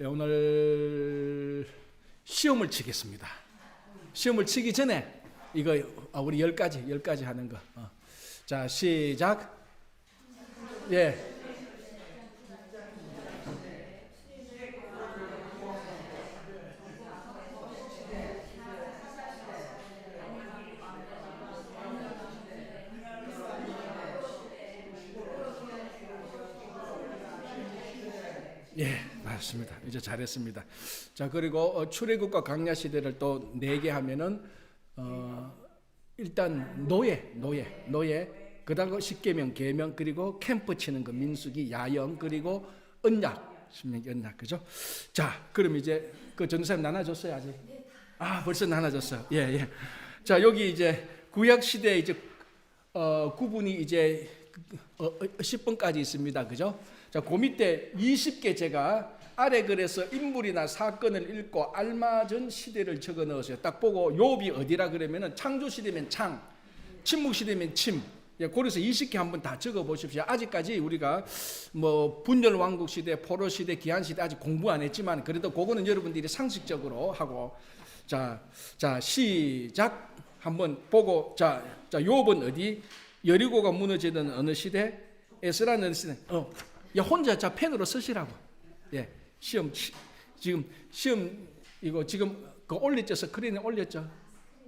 오늘 시험을 치겠습니다. 시험을 치기 전에 이거 우리 10가지 하는 거. 자, 시작. 예. 예, 맞습니다. 이제 잘했습니다. 자, 그리고 출애굽과 광야 시대를 또 4개 하면은 일단 노예, 그다음 십계명, 계명, 그리고 캠프 치는 거 민수기, 야영, 그리고 언약, 신명기 언약, 그죠? 자, 그럼 이제 그 전도사님 나눠줬어요 아직? 벌써 나눠줬어요. 예. 자, 여기 이제 구약 시대 이제 구분이 이제 10번까지 있습니다, 그죠? 자, 그 밑에 20개 제가 아래 글에서 인물이나 사건을 읽고 알맞은 시대를 적어 넣었어요. 딱 보고 욥이 어디라 그러면은 창조 시대면 창, 침묵 시대면 침. 예, 그래서 20개 한번 다 적어 보십시오. 아직까지 우리가 뭐 분열 왕국 시대, 포로 시대, 기한 시대 아직 공부 안 했지만 그래도 그거는 여러분들이 상식적으로 하고 자 시작 한번 보고 자 욥은 어디? 여리고가 무너지던 어느 시대? 에스라는 어느 시대? 혼자 자 펜으로 쓰시라고. 예, 시험 지금 시험 이거 지금 그 올렸죠? 스크린에 올렸죠?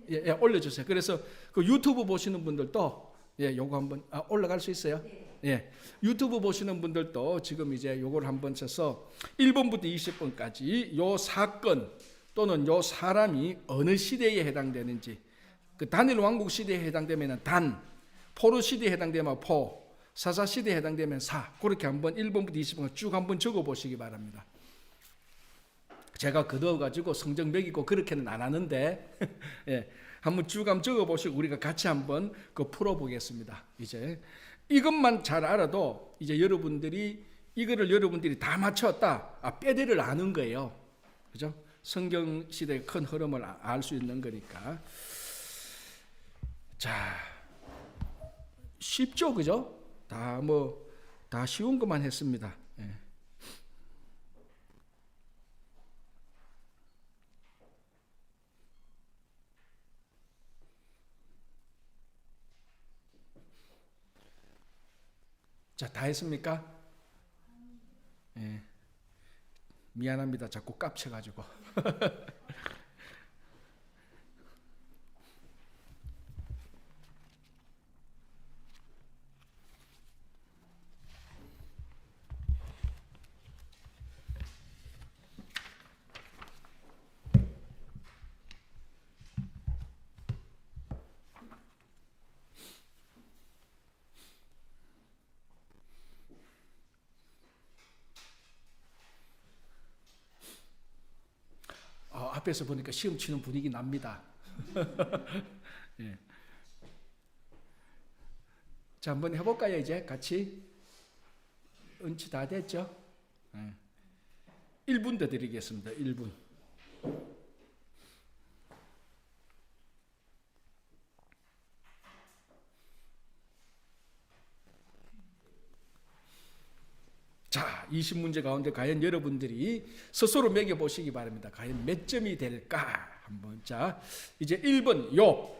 예, 올려주세요. 그래서 그 유튜브 보시는 분들도 요거 한번 올라갈 수 있어요? 예, 유튜브 보시는 분들도 지금 이제 요걸 한번 쳐서 1번부터 20번까지 요 사건 또는 요 사람이 어느 시대에 해당되는지, 그 단일 왕국 시대에 해당되면 단, 포로 시대에 해당되면 포, 사사 시대에 해당되면 사, 그렇게 한번 1번부터 20번 쭉 한번 적어 보시기 바랍니다. 제가 거두어가지고 성적 매기고 그렇게는 안 하는데 예, 한번 쭉 한번 적어 보시고 우리가 같이 한번 그 풀어 보겠습니다. 이제 이것만 잘 알아도 이제 여러분들이 이거를 여러분들이 다 맞췄다, 빼대를 아는 거예요. 그죠? 성경 시대의 큰 흐름을 알 수 있는 거니까. 자, 쉽죠, 그죠? 다 쉬운 것만 했습니다. 예. 자, 다 했습니까? 예. 미안합니다. 자꾸 깝쳐가지고. 앞에서 보니까 시험 치는 분위기 납니다. 예. 자, 한번 해볼까요? 이제 같이 은치 다 됐죠? 예. 1분 더 드리겠습니다. 1분. 자, 20문제 가운데 과연 여러분들이 스스로 매겨보시기 바랍니다. 과연 몇 점이 될까? 한번. 자, 이제 1번 욥.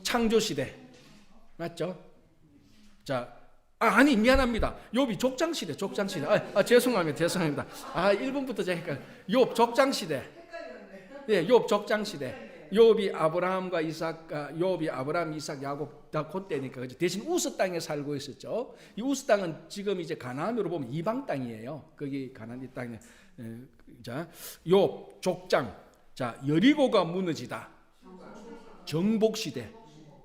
창조시대. 맞죠? 자, 아니, 미안합니다. 욥이 족장시대. 죄송합니다. 1번부터 제가 욥 족장시대. 예, 욥 족장시대. 욥이 아브라함, 이삭, 야곱 다 그때니까 대신 우스 땅에 살고 있었죠. 이 우스 땅은 지금 이제 가나안으로 보면 이방 땅이에요. 거기 가나안 이 땅에. 자, 욥 족장. 자, 여리고가 무너지다. 정복 시대.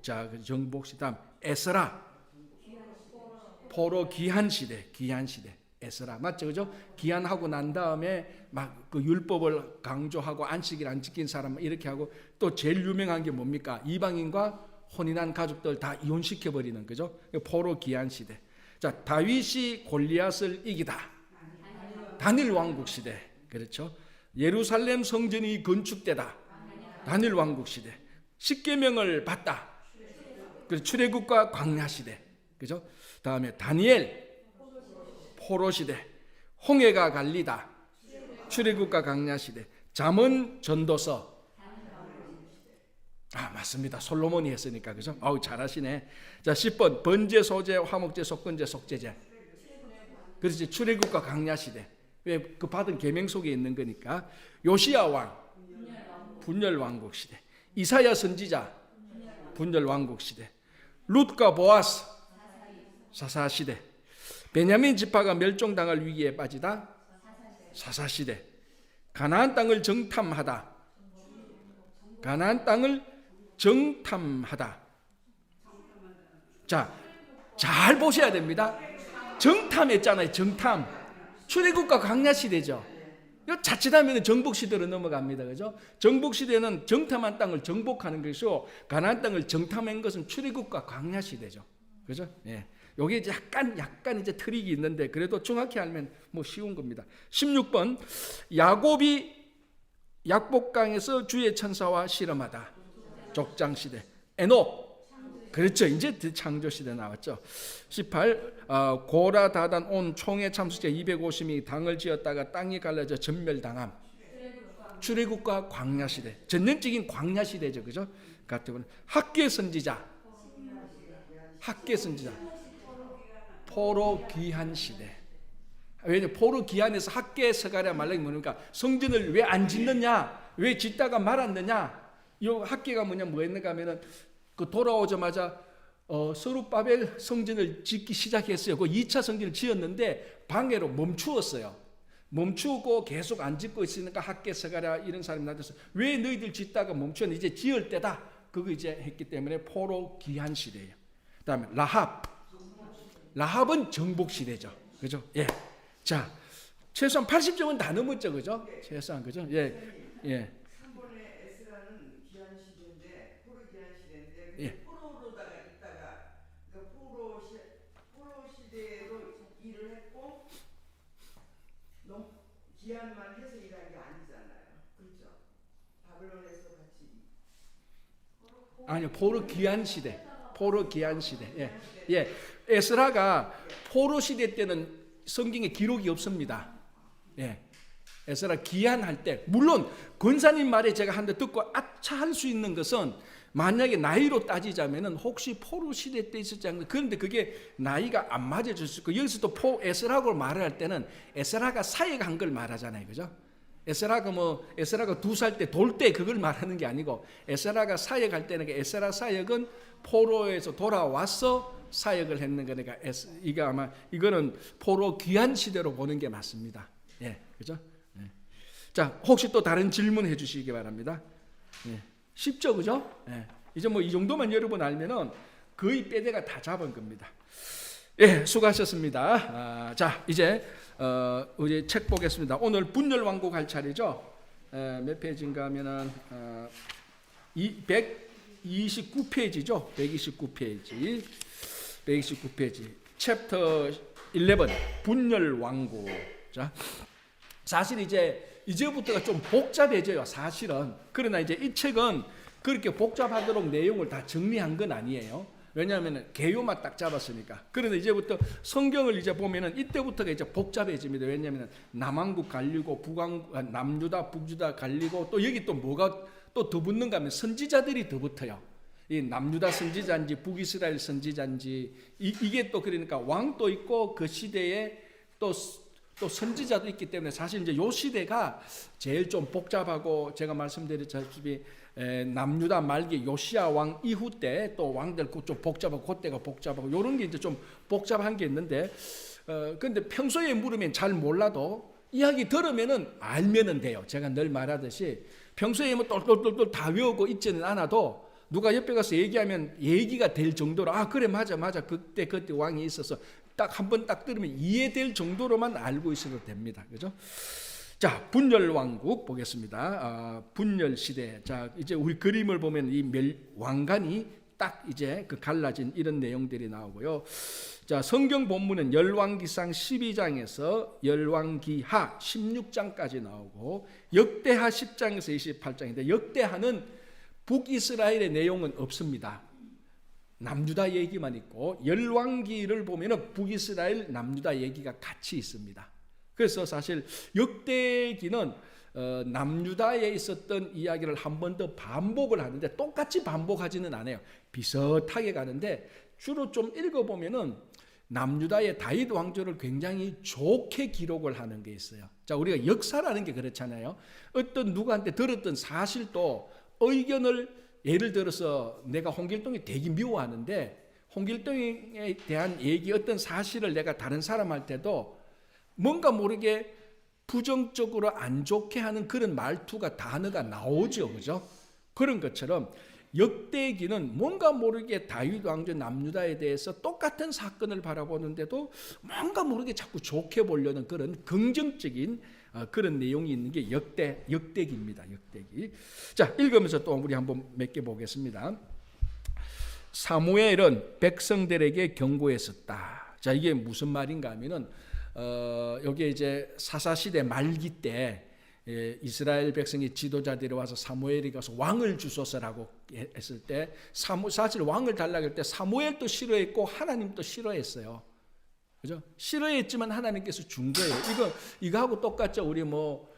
자, 정복 시대. 다음 에스라. 포로 기한 시대. 에스라 맞죠, 그죠? 기한하고 난 다음에 막 그 율법을 강조하고 안식일 안 지킨 사람 이렇게 하고 또 제일 유명한 게 뭡니까? 이방인과 혼인한 가족들 다 이혼시켜 버리는 거죠. 포로 기한 시대. 자, 다윗이 골리앗을 이기다. 단일 왕국 시대. 그렇죠? 예루살렘 성전이 건축되다. 단일 왕국 시대. 십계명을 받다. 그래서 출애굽과 광야 시대. 그죠? 다음에 다니엘 포로 시대. 홍해가 갈리다. 출애굽과 광야 시대. 잠언 전도서. 맞습니다. 솔로몬이 했으니까 그죠? 아우 잘하시네. 자 10번 번제, 소제, 화목제, 속건제, 속제제. 그렇지. 출애굽과 광야 시대. 왜 그 받은 계명 속에 있는 거니까. 요시야 왕 분열 왕국 시대. 이사야 선지자 분열 왕국 시대. 룻과 보아스 사사 시대. 베냐민 지파가 멸종당할 위기에 빠지다. 사사 시대. 가나안 땅을 정탐하다. 가나안 땅을 정탐하다. 자, 잘 보셔야 됩니다. 정탐했잖아요. 정탐. 출애굽과 광야 시대죠. 자칫하면 정복 시대로 넘어갑니다. 그죠? 정복 시대는 정탐한 땅을 정복하는 것이고 가나안 땅을 정탐한 것은 출애굽과 광야 시대죠. 그죠? 예. 요게 이제 약간 이제 트릭이 있는데 그래도 정확히 알면 뭐 쉬운 겁니다. 16번 야곱이 약복강에서 주의 천사와 씨름하다. 족장 시대. 에녹. 그렇죠. 이제 창조 시대 나왔죠. 18 고라 다단 온 총회 참수자 250명이 당을 지었다가 땅이 갈라져 전멸당함. 출애굽과 광야 시대. 전형적인 광야 시대죠. 그죠? 같은 학계 선지자. 학계 선지자. 포로 귀한 시대. 왜냐 포로 귀한에서 학계 서가랴 말라기 뭐니까 성전을 왜 안 짓느냐? 왜 짓다가 말았느냐? 이 학계가 뭐 했는가 하면은 그 돌아오자마자 스룹바벨 성전을 짓기 시작했어요. 그 2차 성전을 지었는데 방해로 멈추었어요. 멈추고 계속 안 짓고 있으니까 학계 서가랴 이런 사람이 나타나서 왜 너희들 짓다가 멈추었는데 이제 지을 때다. 그거 이제 했기 때문에 포로 귀한 시대예요. 그다음에 라합은 정복 시대죠. 그죠? 예. 자, 최소한 80점은 다 넘었죠. 그죠? 최소한 그죠? 예. 예. 3번에 에스라는 귀한 시대인데 포로 귀한 시대인데 예. 포로로다가 있다가 그 포로 시대로 일을 했고 너무 귀한만 해서 일한 게 아니잖아요. 그렇죠? 바벨론에서 같이 아니요. 포로 귀한 시대. 포로 귀한 시대. 예. 예. 에스라가 포로 시대 때는 성경에 기록이 없습니다. 예. 에스라 귀환할 때 물론 권사님 말에 제가 한 대 듣고 아차 할 수 있는 것은 만약에 나이로 따지자면은 혹시 포로 시대 때 있었지 않나. 그런데 그게 나이가 안 맞아질 수 있고 여기서 또 에스라고 말을 할 때는 에스라가 사역한 걸 말하잖아요. 그죠? 에스라가 2살 때 돌 때 그걸 말하는 게 아니고 에스라가 사역할 때는 에스라 사역은 포로에서 돌아와서 사역을 했는 거니까 이게 아마 이거는 포로 귀한 시대로 보는 게 맞습니다. 예, 그죠? 예. 자, 혹시 또 다른 질문 해주시기 바랍니다. 예, 쉽죠, 그죠? 예. 이제 뭐 이 정도만 여러분 알면은 거의 빼대가 다 잡은 겁니다. 예, 수고하셨습니다. 자, 이제 우리 책 보겠습니다. 오늘 분열왕국 할 차례죠. 몇 페이지인가 하면은 129페이지죠. 129페이지. 챕터 11 분열왕국. 자, 사실 이제부터가 좀 복잡해져요. 사실은. 그러나 이제 이 책은 그렇게 복잡하도록 내용을 다 정리한 건 아니에요. 왜냐하면 개요만 딱 잡았으니까. 그런데 이제부터 성경을 이제 보면은 이때부터가 이제 복잡해집니다. 왜냐하면 남왕국 갈리고 남유다 북유다 갈리고 또 여기 또 뭐가 또 더 붙는가 하면 선지자들이 더 붙어요. 이 남유다 선지자인지 북이스라엘 선지자인지 이게 또 그러니까 왕도 있고 그 시대에 또 선지자도 있기 때문에 사실 이제 요 시대가 제일 좀 복잡하고 제가 말씀드렸다시피 남유다 말기 요시야 왕 이후 때 또 왕들 좀 복잡하고 그때가 복잡하고 요런 게 이제 좀 복잡한 게 있는데 근데 평소에 물으면 잘 몰라도 이야기 들으면은 알면은 돼요. 제가 늘 말하듯이 평소에 뭐 똘똘똘똘 다 외우고 있지는 않아도 누가 옆에 가서 얘기하면 얘기가 될 정도로 그래 맞아 그때 왕이 있어서 딱 한 번 딱 들으면 이해될 정도로만 알고 있어도 됩니다. 그죠? 자, 분열왕국 보겠습니다. 분열시대. 자, 이제 우리 그림을 보면 이 왕관이 딱 이제 그 갈라진 이런 내용들이 나오고요. 자, 성경 본문은 열왕기상 12장에서 열왕기하 16장까지 나오고 역대하 10장에서 28장인데 역대하는 북이스라엘의 내용은 없습니다. 남유다 얘기만 있고 열왕기를 보면은 북이스라엘 남유다 얘기가 같이 있습니다. 그래서 사실 역대기는 남유다에 있었던 이야기를 한 번 더 반복을 하는데 똑같이 반복하지는 않아요. 비슷하게 가는데 주로 좀 읽어보면은 남유다의 다윗 왕조를 굉장히 좋게 기록을 하는 게 있어요. 자, 우리가 역사라는 게 그렇잖아요. 어떤 누구한테 들었던 사실도 의견을 예를 들어서 내가 홍길동이 되게 미워하는데 홍길동에 대한 얘기 어떤 사실을 내가 다른 사람한테도 뭔가 모르게 부정적으로 안 좋게 하는 그런 말투가 단어가 나오죠. 그죠? 그런 것처럼 역대기는 뭔가 모르게 다윗 왕조 남유다에 대해서 똑같은 사건을 바라보는데도 뭔가 모르게 자꾸 좋게 보려는 그런 긍정적인 그런 내용이 있는 게 역대기입니다. 역대기. 자, 읽으면서 또 우리 한번 몇 개 보겠습니다. 사무엘은 백성들에게 경고했었다. 자, 이게 무슨 말인가 하면은 여기에 이제 사사시대 말기 때 이스라엘 백성의 지도자들이 와서 사무엘이 가서 왕을 주소서라고 했을 때 사실 왕을 달라고 할 때 사무엘도 싫어했고 하나님도 싫어했어요. 그죠? 싫어했지만 하나님께서 준 거예요. 이거하고 똑같죠. 우리 뭐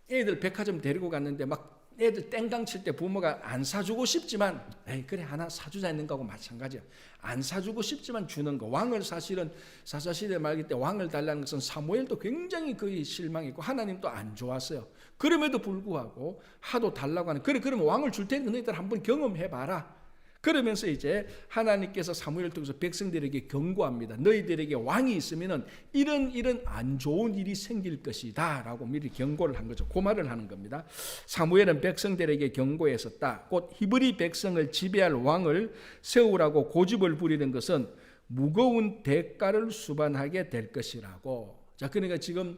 애들 백화점 데리고 갔는데 막 애들 땡강 칠 때 부모가 안 사주고 싶지만 에이 그래 하나 사주자 있는 거하고 마찬가지야. 안 사주고 싶지만 주는 거. 왕을 사실은 사사시대 말기 때 왕을 달라는 것은 사무엘도 굉장히 거의 실망했고 하나님도 안 좋았어요. 그럼에도 불구하고 하도 달라고 하는 그러면 왕을 줄 테니까 너희들 한번 경험해봐라. 그러면서 이제 하나님께서 사무엘을 통해서 백성들에게 경고합니다. 너희들에게 왕이 있으면은 이런 안 좋은 일이 생길 것이다 라고 미리 경고를 한 거죠. 그 말을 하는 겁니다. 사무엘은 백성들에게 경고했었다. 곧 히브리 백성을 지배할 왕을 세우라고 고집을 부리는 것은 무거운 대가를 수반하게 될 것이라고. 자, 그러니까 지금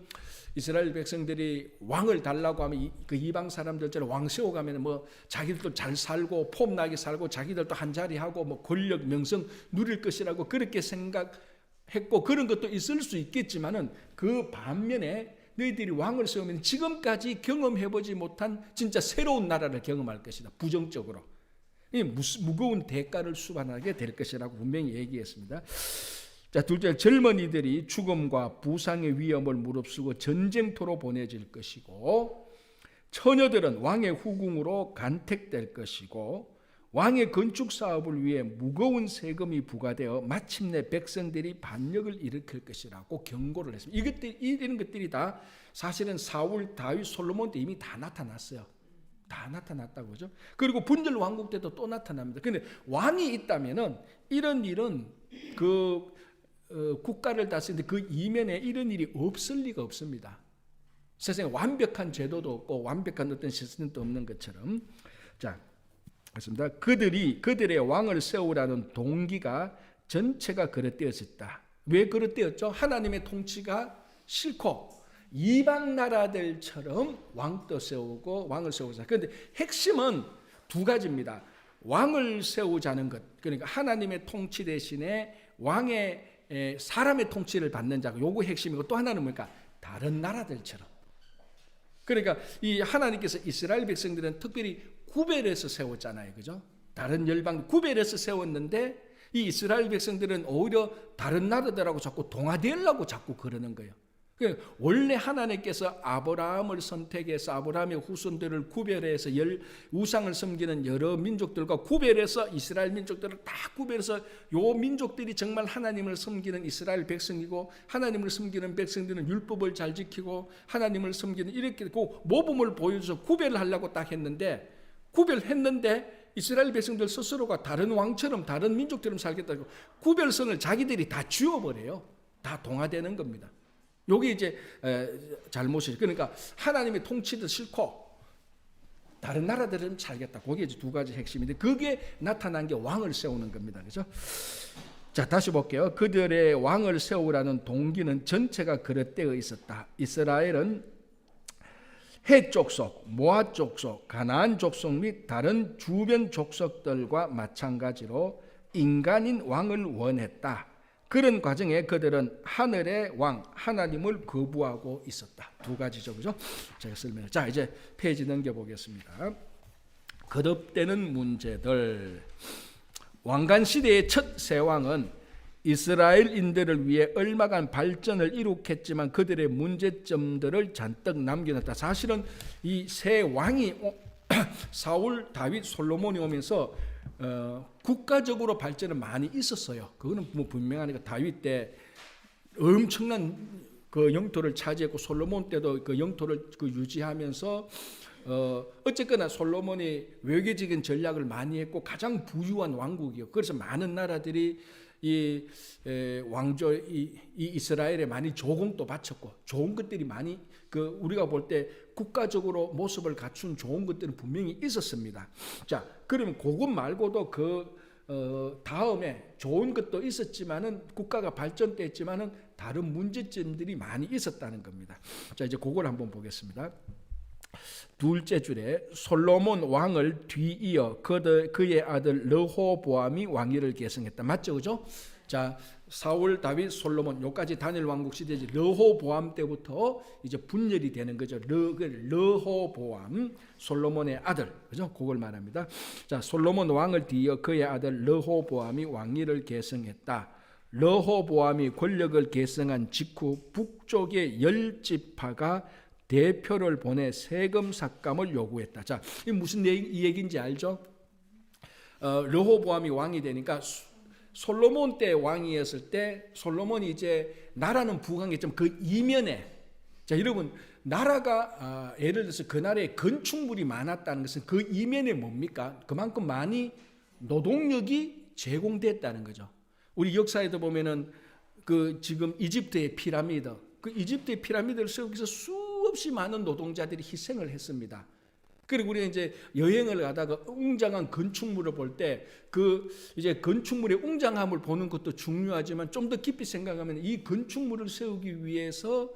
이스라엘 백성들이 왕을 달라고 하면 그 이방 사람들처럼 왕 세워가면 뭐 자기들도 잘 살고 폼나게 살고 자기들도 한자리 하고 뭐 권력 명성 누릴 것이라고 그렇게 생각했고 그런 것도 있을 수 있겠지만은 그 반면에 너희들이 왕을 세우면 지금까지 경험해보지 못한 진짜 새로운 나라를 경험할 것이다. 부정적으로 무거운 대가를 수반하게 될 것이라고 분명히 얘기했습니다. 자, 둘째, 젊은이들이 죽음과 부상의 위험을 무릅쓰고 전쟁터로 보내질 것이고 처녀들은 왕의 후궁으로 간택될 것이고 왕의 건축 사업을 위해 무거운 세금이 부과되어 마침내 백성들이 반역을 일으킬 것이라고 경고를 했습니다. 이런 것들이 다 사실은 사울, 다윗, 솔로몬 때 이미 다 나타났어요. 다 나타났다고 그죠? 그리고 분열 왕국 때도 또 나타납니다. 그런데 왕이 있다면은 이런 일은 국가를 다스리는데 그 이면에 이런 일이 없을 리가 없습니다. 세상에 완벽한 제도도 없고 완벽한 어떤 시스템도 없는 것처럼. 자, 그렇습니다. 그들의 왕을 세우라는 동기가 전체가 그릇되었었다. 왜 그릇되었죠? 하나님의 통치가 싫고 이방 나라들처럼 왕도 세우고 왕을 세우자. 그런데 핵심은 두 가지입니다. 왕을 세우자는 것, 그러니까 하나님의 통치 대신에 왕의 사람의 통치를 받는 자가 요거 핵심이고 또 하나는 뭘까? 다른 나라들처럼. 그러니까 이 하나님께서 이스라엘 백성들은 특별히 구별해서 세웠잖아요. 그죠? 다른 열방 구별해서 세웠는데 이 이스라엘 백성들은 오히려 다른 나라들하고 자꾸 동화되려고 자꾸 그러는 거예요. 원래 하나님께서 아브라함을 선택해서 아브라함의 후손들을 구별해서 우상을 섬기는 여러 민족들과 구별해서 이스라엘 민족들을 다 구별해서 요 민족들이 정말 하나님을 섬기는 이스라엘 백성이고 하나님을 섬기는 백성들은 율법을 잘 지키고 하나님을 섬기는 이렇게 그 모범을 보여줘서 구별을 하려고 딱 했는데 구별했는데 이스라엘 백성들 스스로가 다른 왕처럼 다른 민족처럼 살겠다고 구별성을 자기들이 다 지워버려요. 다 동화되는 겁니다. 요게 이제 잘못이죠. 그러니까 하나님의 통치도 싫고 다른 나라들은 살겠다. 그게 이제 두 가지 핵심인데 그게 나타난 게 왕을 세우는 겁니다. 그렇죠? 자, 다시 볼게요. 그들의 왕을 세우라는 동기는 전체가 그릇되어 있었다. 이스라엘은 헷 족속, 모압 족속, 가나안 족속 및 다른 주변 족속들과 마찬가지로 인간인 왕을 원했다. 그런 과정에 그들은 하늘의 왕 하나님을 거부하고 있었다. 두 가지죠, 그죠? 제가 설명을. 자, 이제 페이지 넘겨보겠습니다. 거듭되는 문제들. 왕관 시대의 첫 세 왕은 이스라엘인들을 위해 얼마간 발전을 이룩했지만 그들의 문제점들을 잔뜩 남겨놨다. 사실은 이 세 왕이 사울, 다윗, 솔로몬이 오면서 국가적으로 발전은 많이 있었어요. 그거는 뭐 분명하니까 다윗 때 엄청난 그 영토를 차지했고 솔로몬 때도 그 영토를 유지하면서 어쨌거나 솔로몬이 외교적인 전략을 많이 했고 가장 부유한 왕국이요. 그래서 많은 나라들이 이 왕조 이 이스라엘에 많이 조공도 바쳤고 좋은 것들이 많이 그 우리가 볼 때 국가적으로 모습을 갖춘 좋은 것들은 분명히 있었습니다. 자, 그러면 그것 말고도 다음에 좋은 것도 있었지만은 국가가 발전됐지만은 다른 문제점들이 많이 있었다는 겁니다. 자, 이제 그걸 한번 보겠습니다. 둘째 줄에 솔로몬 왕을 뒤이어 그의 아들 르호보암이 왕위를 계승했다. 맞죠, 그죠? 자, 사울, 다윗, 솔로몬 요까지 단일 왕국 시대지. 르호보암 때부터 이제 분열이 되는 거죠. 르호보암, 솔로몬의 아들, 그죠? 그걸 말합니다. 자, 솔로몬 왕을 뒤이어 그의 아들 르호보암이 왕위를 계승했다. 르호보암이 권력을 계승한 직후 북쪽의 10지파가 대표를 보내 세금 삭감을 요구했다. 자, 이 무슨 이 얘기인지 알죠? 르호보암이 왕이 되니까 솔로몬 때 왕이었을 때 솔로몬이 이제 나라는 부강했지만 그 이면에 자 여러분 나라가 예를 들어서 그 나라에 건축물이 많았다는 것은 그 이면에 뭡니까? 그만큼 많이 노동력이 제공됐다는 거죠. 우리 역사에도 보면은 그 지금 이집트의 피라미드, 그 이집트의 피라미드를 세우기 위해서 수없이 많은 노동자들이 희생을 했습니다. 그리고 우리가 이제 여행을 가다가 웅장한 건축물을 볼 때 그 이제 건축물의 웅장함을 보는 것도 중요하지만 좀 더 깊이 생각하면 이 건축물을 세우기 위해서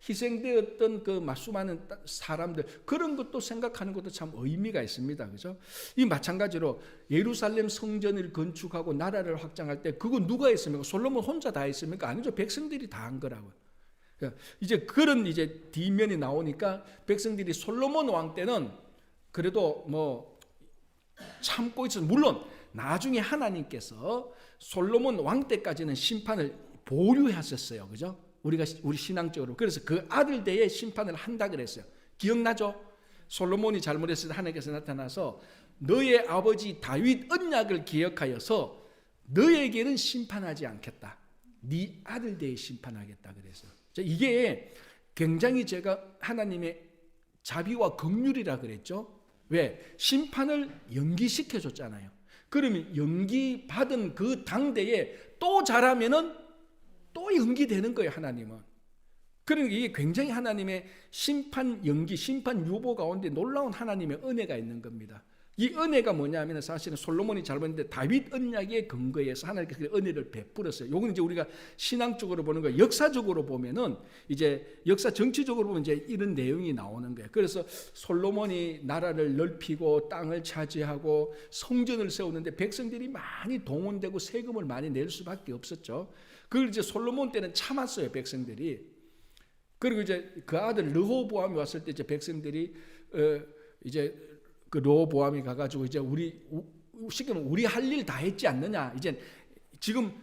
희생되었던 그 수많은 사람들 그런 것도 생각하는 것도 참 의미가 있습니다. 그죠? 이 마찬가지로 예루살렘 성전을 건축하고 나라를 확장할 때 그거 누가 했습니까? 솔로몬 혼자 다 했습니까? 아니죠. 백성들이 다 한 거라고요. 이제 그런 이제 뒷면이 나오니까 백성들이 솔로몬 왕 때는 그래도 뭐 참고 있어서 물론 나중에 하나님께서 솔로몬 왕 때까지는 심판을 보류하셨어요. 그죠? 우리 신앙적으로. 그래서 그 아들 때에 심판을 한다 그랬어요. 기억나죠? 솔로몬이 잘못했을 때 하나님께서 나타나서 너의 아버지 다윗 언약을 기억하여서 너에게는 심판하지 않겠다. 네 아들 때에 심판하겠다 그랬어요. 이게 굉장히 제가 하나님의 자비와 긍휼이라 그랬죠. 왜? 심판을 연기시켜 줬잖아요. 그러면 연기받은 그 당대에 또 잘하면은 또 연기되는 거예요, 하나님은. 그러니까 이게 굉장히 하나님의 심판 연기, 심판 유보 가운데 놀라운 하나님의 은혜가 있는 겁니다. 이 은혜가 뭐냐면 사실은 솔로몬이 잘못했는데 다윗 언약의 근거에서 하나님께서 은혜를 베풀었어요. 요건 이제 우리가 신앙적으로 보는 거예요. 역사적으로 보면은 이제 역사 정치적으로 보면 이제 이런 내용이 나오는 거예요. 그래서 솔로몬이 나라를 넓히고 땅을 차지하고 성전을 세우는데 백성들이 많이 동원되고 세금을 많이 낼 수밖에 없었죠. 그걸 이제 솔로몬 때는 참았어요, 백성들이. 그리고 이제 그 아들 르호보암이 왔을 때 이제 백성들이 이제 그 르호보암이 가가지고 이제 쉽게 말하면 우리 할 일 다 했지 않느냐. 이제 지금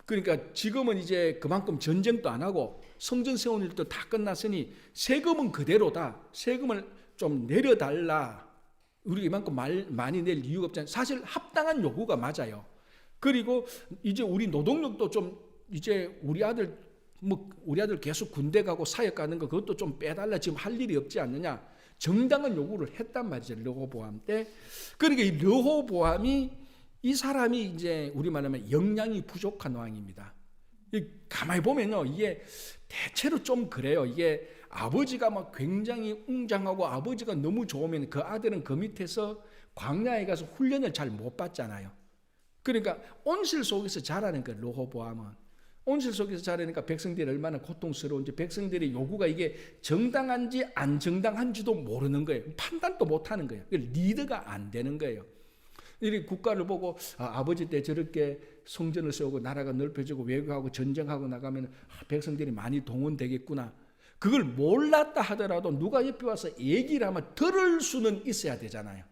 그러니까 지금은 이제 그만큼 전쟁도 안 하고 성전 세우는 일도 다 끝났으니 세금은 그대로다. 세금을 좀 내려달라. 우리가 이만큼 많이 낼 이유가 없잖아요. 사실 합당한 요구가 맞아요. 그리고 이제 우리 노동력도 좀 이제 우리 아들 계속 군대 가고 사역 가는 거 그것도 좀 빼달라. 지금 할 일이 없지 않느냐. 정당한 요구를 했단 말이죠. 르호보암 때. 그러니까 이 르호보암이 이 사람이 이제 우리 말하면 역량이 부족한 왕입니다. 가만히 보면요. 이게 대체로 좀 그래요. 이게 아버지가 막 굉장히 웅장하고 아버지가 너무 좋으면 그 아들은 그 밑에서 광야에 가서 훈련을 잘 못 받잖아요. 그러니까 온실 속에서 자라는 거예요. 르호보암은. 온실 속에서 자라니까 백성들이 얼마나 고통스러운지 백성들의 요구가 이게 정당한지 안 정당한지도 모르는 거예요. 판단도 못하는 거예요. 리더가 안 되는 거예요. 이 국가를 보고 아버지 때 저렇게 성전을 세우고 나라가 넓혀지고 외교하고 전쟁하고 나가면 백성들이 많이 동원되겠구나. 그걸 몰랐다 하더라도 누가 옆에 와서 얘기를 하면 들을 수는 있어야 되잖아요.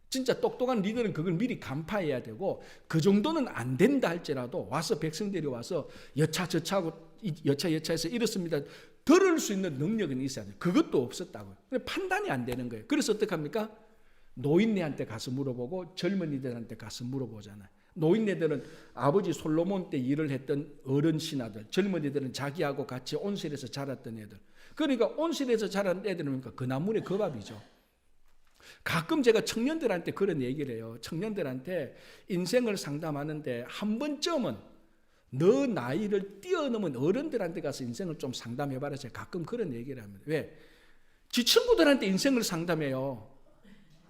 진짜 똑똑한 리더는 그걸 미리 간파해야 되고 그 정도는 안 된다 할지라도 와서 백성들이 와서 여차저차하고 여차여차해서 이렇습니다. 들을 수 있는 능력은 있어야 돼요. 그것도 없었다고요. 판단이 안 되는 거예요. 그래서 어떡합니까? 노인네한테 가서 물어보고 젊은이들한테 가서 물어보잖아요. 노인네들은 아버지 솔로몬 때 일을 했던 어른 신하들, 젊은이들은 자기하고 같이 온실에서 자랐던 애들. 그러니까 온실에서 자란 애들은 그 나물의 그 밥이죠. 가끔 제가 청년들한테 그런 얘기를 해요. 청년들한테 인생을 상담하는데 한 번쯤은 너 나이를 뛰어넘은 어른들한테 가서 인생을 좀 상담해봐라. 제가 가끔 그런 얘기를 합니다. 왜? 지 친구들한테 인생을 상담해요.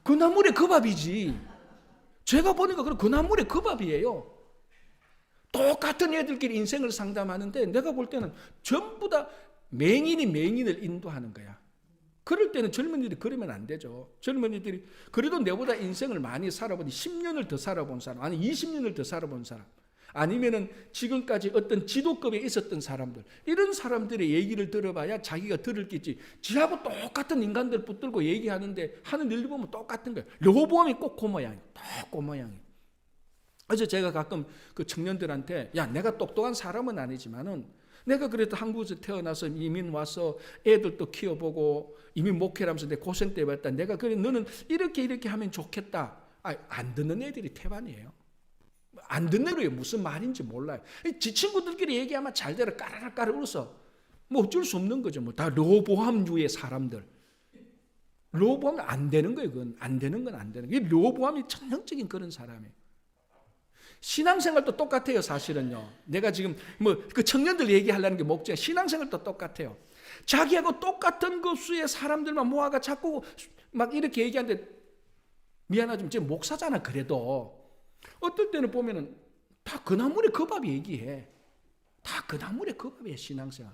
그 나물의 그 밥이지. 제가 보니까 그 나물의 그 밥이에요. 똑같은 애들끼리 인생을 상담하는데 내가 볼 때는 전부 다 맹인이 맹인을 인도하는 거야. 그럴 때는 젊은이들이 그러면 안 되죠. 젊은이들이 그래도 내보다 인생을 많이 살아본 10년을 더 살아본 사람, 아니 20년을 더 살아본 사람, 아니면은 지금까지 어떤 지도급에 있었던 사람들, 이런 사람들의 얘기를 들어봐야 자기가 들을 게 있지. 지하고 똑같은 인간들 붙들고 얘기하는데 하는 일 보면 똑같은 거예요. 레호보암이 꼭 그 모양이에요. 꼭 그 모양이에요. 그래서 제가 가끔 그 청년들한테 야, 내가 똑똑한 사람은 아니지만은 내가 그래도 한국에서 태어나서 이민 와서 애들도 키워보고 이민 목회를 하면서 내 고생 때 봤다. 내가 그래 너는 이렇게 하면 좋겠다. 안 듣는 애들이 태반이에요. 안 듣는 애들이 무슨 말인지 몰라요. 지 친구들끼리 얘기하면 잘 되라 까르르 울어서 뭐 어쩔 수 없는 거죠. 뭐 다 르호보암류의 사람들. 르호보암은 안 되는 거예요. 그건 안 되는 건 안 되는 거예요. 르호보암이 전형적인 그런 사람이에요. 신앙생활도 똑같아요. 사실은요. 내가 지금 뭐 그 청년들 얘기하려는 게 목적이야. 신앙생활도 똑같아요. 자기하고 똑같은 급수의 사람들만 모아가 자꾸 막 이렇게 얘기하는데 미안하지만 지금 목사잖아. 그래도 어떨 때는 보면은 다 그 나물의 그 밥 얘기해. 다 그 나물의 그 밥이에요. 신앙생활.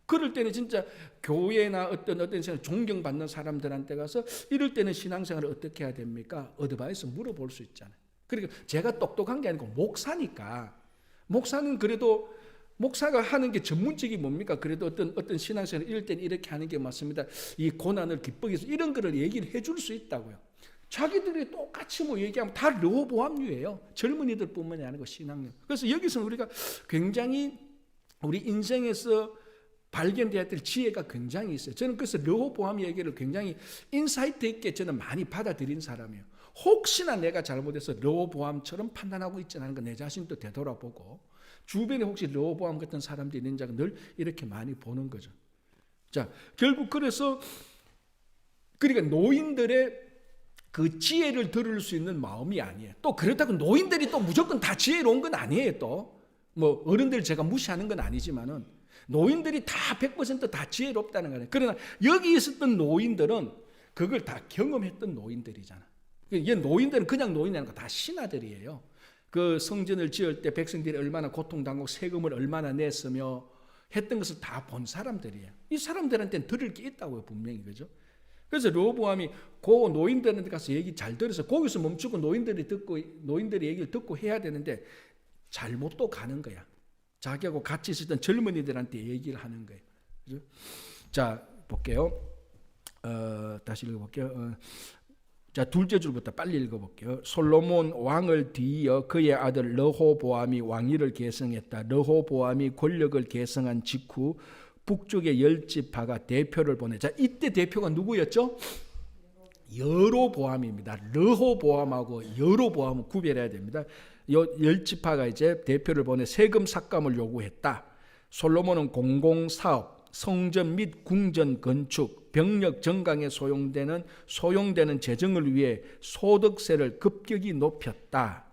그럴 때는 진짜 교회나 어떤 생활 존경받는 사람들한테 가서 이럴 때는 신앙생활을 어떻게 해야 됩니까? 어드바이스 물어볼 수 있잖아요. 그러니까 제가 똑똑한 게 아니고 목사니까. 목사는 그래도 목사가 하는 게 전문직이 뭡니까? 그래도 어떤 신앙생활 이럴 때는 이렇게 하는 게 맞습니다. 이 고난을 기쁘게 해서 이런 거를 얘기를 해줄 수 있다고요. 자기들이 똑같이 뭐 얘기하면 다 르호보암류예요. 젊은이들뿐만이 아니고 신앙류. 그래서 여기서 우리가 굉장히 우리 인생에서 발견되어야 될 지혜가 굉장히 있어요. 저는 그래서 르호보암 얘기를 굉장히 인사이트 있게 저는 많이 받아들인 사람이에요. 혹시나 내가 잘못해서 르호보암처럼 판단하고 있지 않은 거 내 자신도 되돌아보고 주변에 혹시 르호보암 같은 사람들이 있는지 늘 이렇게 많이 보는 거죠. 자, 결국 그래서 그러니까 노인들의 그 지혜를 들을 수 있는 마음이 아니에요. 또 그렇다고 노인들이 또 무조건 다 지혜로운 건 아니에요. 또 뭐 어른들 제가 무시하는 건 아니지만은 노인들이 다 100% 지혜롭다는 거예요. 그러나 여기 있었던 노인들은 그걸 다 경험했던 노인들이잖아. 이 노인들은 그냥 노인이 아니고 다 신하들이에요. 그 성전을 지을 때 백성들이 얼마나 고통당하고 세금을 얼마나 냈으며 했던 것을 다 본 사람들이에요. 이 사람들한테는 들을 게 있다고요, 분명히. 그죠? 그래서 르호보암이 그 노인들한테 가서 얘기 잘 들어서 거기서 멈추고 노인들의 얘기를 듣고 해야 되는데 잘못 또 가는 거야. 자기하고 같이 있었던 젊은이들한테 얘기를 하는 거예요. 그죠? 자, 볼게요. 다시 읽어볼게요. 자, 둘째 줄부터 빨리 읽어볼게요. 솔로몬 왕을 뒤이어 그의 아들 르호보암이 왕위를 계승했다. 르호보암이 권력을 계승한 직후 북쪽의 10지파가 대표를 보내. 자, 이때 대표가 누구였죠? 여로보암입니다. 르호보암하고 여로보암은 구별해야 됩니다. 10지파가 이제 대표를 보내 세금 삭감을 요구했다. 솔로몬은 공공사업, 성전 및 궁전 건축, 병력 정강에 소용되는 재정을 위해 소득세를 급격히 높였다.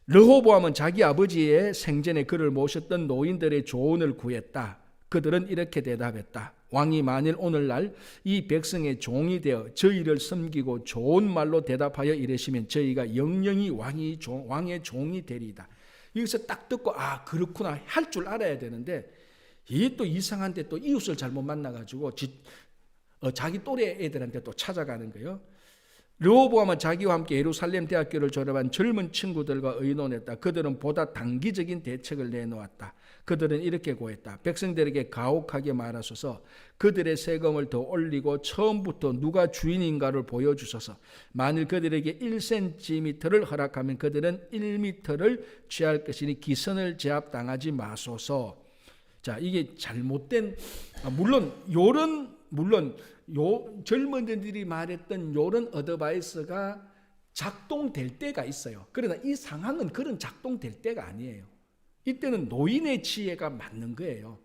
르호보암은 자기 아버지의 생전에 그를 모셨던 노인들의 조언을 구했다. 그들은 이렇게 대답했다. 왕이 만일 오늘날 이 백성의 종이 되어 저희를 섬기고 좋은 말로 대답하여 이르시면 저희가 영영이 왕의 종이 되리이다. 여기서 딱 듣고 그렇구나 할 줄 알아야 되는데 이게 또 이상한데 또 이웃을 잘못 만나가지고 자기 또래 애들한테 또 찾아가는 거예요. 르호보암은 자기와 함께 예루살렘 대학교를 졸업한 젊은 친구들과 의논했다. 그들은 보다 단기적인 대책을 내놓았다. 그들은 이렇게 고했다. 백성들에게 가혹하게 말하소서. 그들의 세금을 더 올리고 처음부터 누가 주인인가를 보여주소서. 만일 그들에게 1cm를 허락하면 그들은 1m를 취할 것이니 기선을 제압당하지 마소서. 자, 이게 잘못된, 물론 요 젊은이들이 말했던 요런 어드바이스가 작동될 때가 있어요. 그러나 이 상황은 그런 작동될 때가 아니에요. 이때는 노인의 지혜가 맞는 거예요.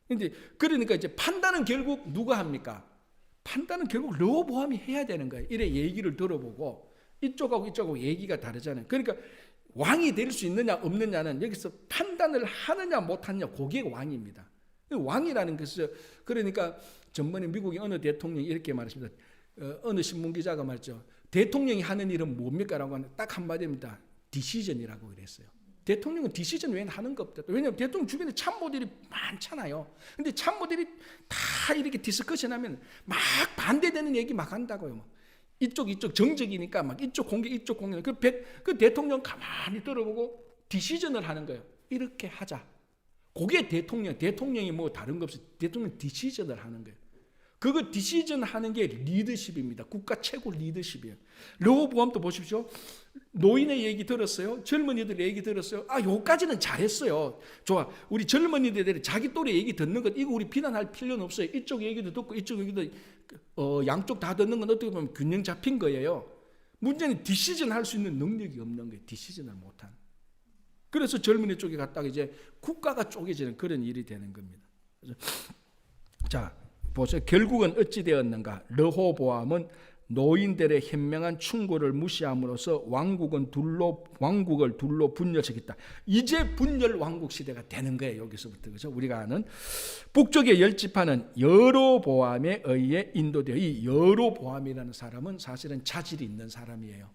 근데 그러니까 이제 판단은 결국 누가 합니까? 판단은 결국 르호보암이 해야 되는 거예요. 이래 얘기를 들어보고 이쪽하고 얘기가 다르잖아요. 그러니까 왕이 될 수 있느냐 없느냐는 여기서 판단을 하느냐 못하느냐 그게 왕입니다. 왕이라는 것은 그러니까 전번에 미국의 어느 대통령이 이렇게 말했습니다. 어느 신문기자가 말했죠. 대통령이 하는 일은 뭡니까? 라고 하는 딱 한마디입니다. 디시전이라고 그랬어요. 대통령은 디시전 외에는 하는 거 없다. 왜냐하면 대통령 주변에 참모들이 많잖아요. 근데 참모들이 다 이렇게 디스커션하면 막 반대되는 얘기 막 한다고요. 이쪽 정적이니까 막 이쪽 공격. 그 대통령 가만히 들어보고 디시전을 하는 거예요. 이렇게 하자. 그게 대통령이 뭐 다른 거 없이 대통령 디시전을 하는 거예요. 그거 디시전 하는 게 리더십입니다. 국가 최고 리더십이에요. 르호보암도 보십시오. 노인의 얘기 들었어요. 젊은이들 얘기 들었어요. 요까지는 잘했어요. 좋아. 우리 젊은이들이 자기 또래 얘기 듣는 것 이거 우리 비난할 필요는 없어요. 이쪽 얘기도 듣고 이쪽 얘기도 양쪽 다 듣는 건 어떻게 보면 균형 잡힌 거예요. 문제는 디시전 할 수 있는 능력이 없는 거예요. 디시전을 못한. 그래서 젊은이 쪽에 갔다가 이제 국가가 쪼개지는 그런 일이 되는 겁니다. 그래서 자, 보세요. 결국은 어찌 되었는가? 르호보암은 노인들의 현명한 충고를 무시함으로써 왕국을 둘로 분열시켰다. 이제 분열 왕국 시대가 되는 거예요. 여기서부터 그죠? 우리가 아는 북쪽의 열 지파는 여로보암에 의해 인도되어 이 여로보암이라는 사람은 사실은 자질이 있는 사람이에요.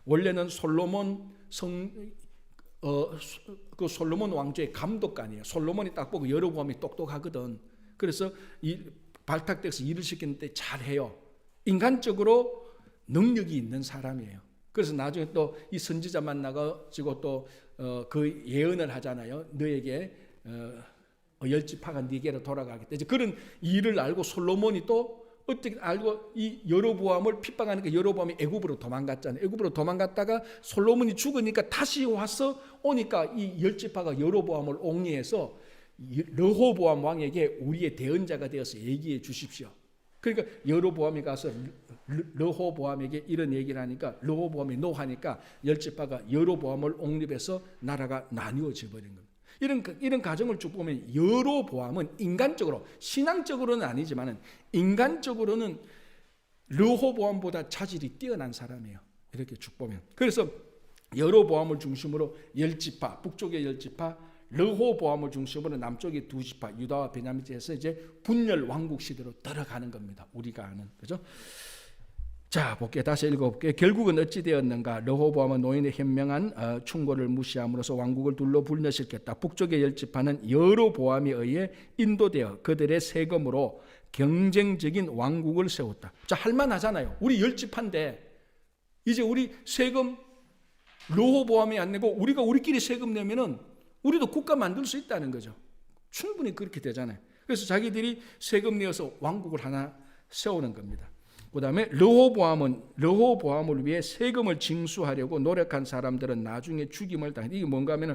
원래는 솔로몬 솔로몬 왕조의 감독관이에요. 솔로몬이 딱 보고 여로보암이 똑똑하거든. 그래서 이 발탁돼서 일을 시키는데 잘해요. 인간적으로 능력이 있는 사람이에요. 그래서 나중에 또 이 선지자 만나가지고 또 그 예언을 하잖아요. 너에게 열 지파가 네게로 돌아가겠다. 이제 그런 일을 알고 솔로몬이 또 어떻게 알고 이 여로보암을 핍박하니까 여로보암이 애굽으로 도망갔잖아요. 애굽으로 도망갔다가 솔로몬이 죽으니까 다시 와서 오니까 이 열 지파가 여로보암을 옹리해서 르호보암 왕에게 우리의 대언자가 되어서 얘기해 주십시오. 그러니까 여로보암이 가서 르호보암에게 이런 얘기를 하니까 르호보암이 노하니까 열 지파가 여로보암을 옹립해서 나라가 나뉘어져 버린 겁니다. 이런 과정을 쭉 보면 여로보암은 인간적으로 신앙적으로는 아니지만은 인간적으로는 르호보암보다 자질이 뛰어난 사람이에요. 이렇게 쭉 보면. 그래서 여로보암을 중심으로 열 지파, 북쪽의 열 지파, 르호보암을 중심으로 남쪽의 두 지파 유다와 베냐민에서 이제 분열 왕국 시대로 들어가는 겁니다. 우리가 아는 그죠? 자, 볼게요. 다시 읽어볼게요. 결국은 어찌 되었는가? 르호보암은 노인의 현명한 충고를 무시함으로써 왕국을 둘로 분열시켰다. 북쪽의 열 지파는 여로보암에 의해 인도되어 그들의 세금으로 경쟁적인 왕국을 세웠다. 자, 할만하잖아요. 우리 열 지파인데 이제 우리 세금 르호보암이 안 내고 우리가 우리끼리 세금 내면은 우리도 국가 만들 수 있다는 거죠. 충분히 그렇게 되잖아요. 그래서 자기들이 세금 내어서 왕국을 하나 세우는 겁니다. 그 다음에 르호보암을 위해 세금을 징수하려고 노력한 사람들은 나중에 죽임을 당했다. 이게 뭔가 하면은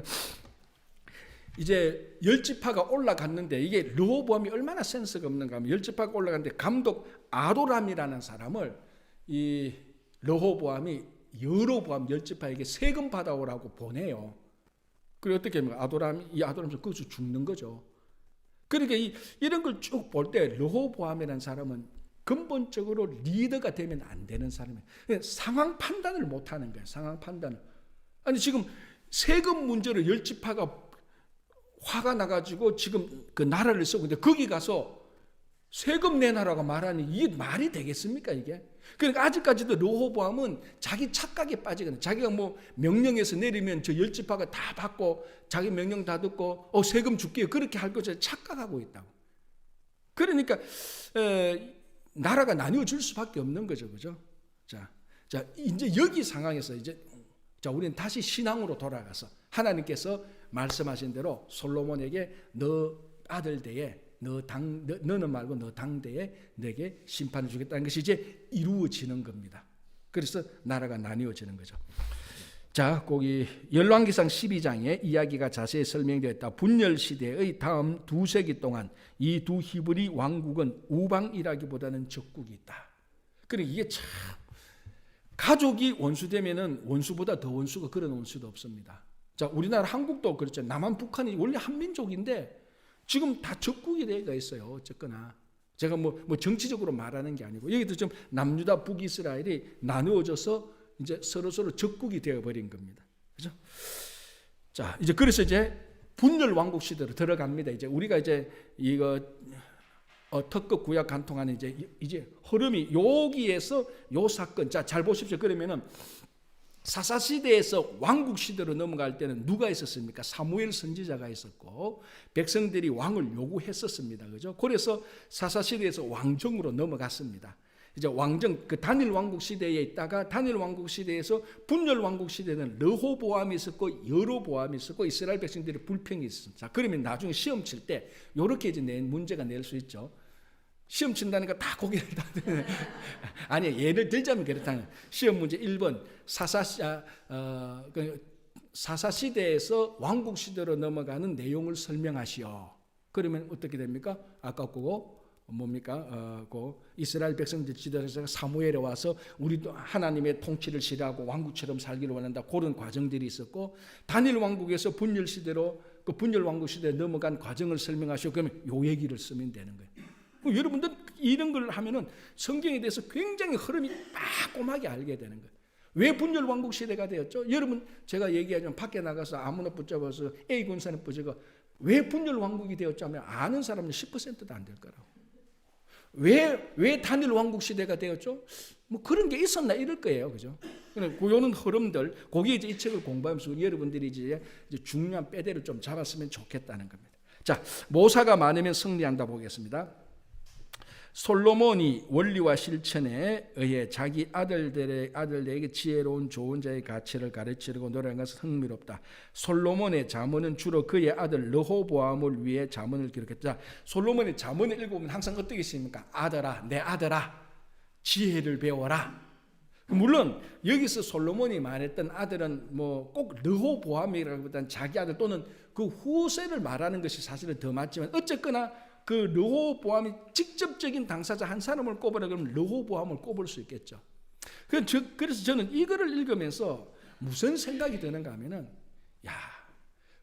이제 열 지파가 올라갔는데 이게 르호보암이 얼마나 센스가 없는가 하면 열 지파가 올라갔는데 감독 아도람이라는 사람을 이 르호보암이 여로보암 열 지파에게 세금 받아오라고 보내요. 그리고 어떻게 하면 아도람이 거기서 죽는 거죠. 그러니까 이런 걸 쭉 볼 때 르호보암이라는 사람은 근본적으로 리더가 되면 안 되는 사람이에요. 상황 판단을 못 하는 거예요. 상황 판단을. 아니 지금 세금 문제로 열 지파가 화가 나가지고 지금 그 나라를 쓰고 있는데 거기 가서 세금 내놔라고 말하니 이게 말이 되겠습니까 이게? 그러니까 아직까지도 르호보암은 자기 착각에 빠지거든요. 자기가 뭐 명령에서 내리면 저 열 지파가 다 받고 자기 명령 다 듣고 세금 줄게요 그렇게 할 것을 착각하고 있다고. 그러니까 나라가 나뉘어질 수밖에 없는 거죠, 그죠? 자 이제 여기 상황에서 이제 우리는 다시 신앙으로 돌아가서 하나님께서 말씀하신 대로 솔로몬에게 너 아들 대에 너는 말고 너 당대에 내게 심판을 주겠다는 것이 이제 이루어지는 겁니다. 그래서 나라가 나뉘어지는 거죠. 자, 거기 열왕기상 12장에 이야기가 자세히 설명되어 있다. 분열 시대의 다음 2세기 동안 이 두 히브리 왕국은 우방이라기보다는 적국이 있다. 그러니까 이게 참 가족이 원수되면은 원수보다 더 원수가 그런 원수도 없습니다. 자, 우리나라 한국도 그렇죠. 남한 북한이 원래 한민족인데 지금 다 적국이 되어 있어요. 어쨌거나 제가 뭐 정치적으로 말하는 게 아니고 여기도 좀 남유다 북이스라엘이 나누어져서 이제 서로 적국이 되어 버린 겁니다. 그죠? 자, 이제 그래서 이제 분열 왕국 시대로 들어갑니다. 이제 우리가 이제 이거 특급 구약 간통하는 이제 흐름이 여기에서 요 사건. 자, 잘 보십시오. 그러면은 사사 시대에서 왕국 시대로 넘어갈 때는 누가 있었습니까? 사무엘 선지자가 있었고 백성들이 왕을 요구했었습니다. 그죠? 그래서 사사 시대에서 왕정으로 넘어갔습니다. 이제 왕정 그 단일 왕국 시대에 있다가 단일 왕국 시대에서 분열 왕국 시대는 르호보암이 있었고 여로보암이 있었고 이스라엘 백성들이 불평이 있었습니다. 자, 그러면 나중에 시험 칠 때 이렇게 이제 문제가 낼 수 있죠. 시험 친다니까 다 고개를 다 아니, 예를 들자면 그렇다면 시험 문제 1번 사사 시대에서 왕국 시대로 넘어가는 내용을 설명하시오. 그러면 어떻게 됩니까? 아까 그거 뭡니까? 그 이스라엘 백성들 지도자가 사무엘에 와서 우리도 하나님의 통치를 싫어하고 왕국처럼 살기를 원한다. 그런 과정들이 있었고 단일 왕국에서 분열 시대로 그 분열 왕국 시대에 넘어간 과정을 설명하시오. 그러면 요 얘기를 쓰면 되는 거예요. 여러분들 이런 걸 하면은 성경에 대해서 굉장히 흐름이 빠꼼하게 알게 되는 거예요. 왜 분열 왕국 시대가 되었죠? 여러분 제가 얘기하자면 밖에 나가서 아무나 붙잡아서 A 군사는 붙잡아 왜 분열 왕국이 되었죠 하면 아는 사람은 10%도 안 될 거라고. 왜 단일 왕국 시대가 되었죠? 뭐 그런 게 있었나 이럴 거예요. 그죠? 요런 흐름들, 거기에 이제 이 책을 공부하면서 여러분들이 이제 중요한 빼대를 좀 잡았으면 좋겠다는 겁니다. 자, 모사가 많으면 승리한다 보겠습니다. 솔로몬이 원리와 실천에 의해 자기 아들들에게 지혜로운 좋은 자의 가치를 가르치려고 노력한 것은 흥미롭다. 솔로몬의 잠언은 주로 그의 아들 르호보암을 위해 잠언을 기록했다. 솔로몬의 잠언을 읽어보면 항상 어떻게 있습니까? 아들아, 내 아들아, 지혜를 배워라. 물론 여기서 솔로몬이 말했던 아들은 뭐 꼭 르호보암이라기보다는 자기 아들 또는 그 후세를 말하는 것이 사실은 더 맞지만 어쨌거나 그 르호보암이 직접적인 당사자 한 사람을 꼽으라 그러면 르호보암을 꼽을 수 있겠죠. 그래서 저는 이거를 읽으면서 무슨 생각이 드는가 하면은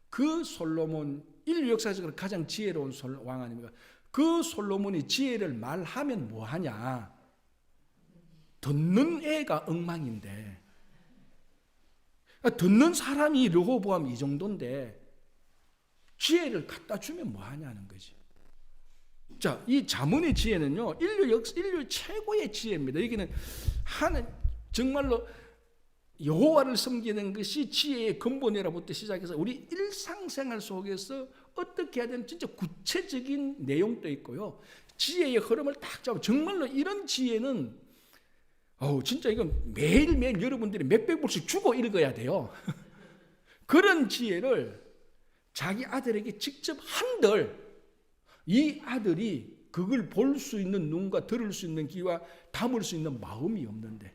그 솔로몬 인류 역사적으로 가장 지혜로운 왕 아닙니까? 그 솔로몬이 지혜를 말하면 뭐하냐? 듣는 애가 엉망인데 듣는 사람이 르호보암 이 정도인데 지혜를 갖다 주면 뭐하냐는 거지. 자, 이 잠언의 지혜는요, 인류 최고의 지혜입니다. 여기는 정말로 여호와를 섬기는 것이 지혜의 근본이라부터 시작해서 우리 일상생활 속에서 어떻게 해야 되는 진짜 구체적인 내용도 있고요. 지혜의 흐름을 딱 잡아. 정말로 이런 지혜는 진짜 이건 매일매일 여러분들이 몇백 불씩 주고 읽어야 돼요. 그런 지혜를 자기 아들에게 직접 한들 이 아들이 그걸 볼 수 있는 눈과 들을 수 있는 귀와 담을 수 있는 마음이 없는데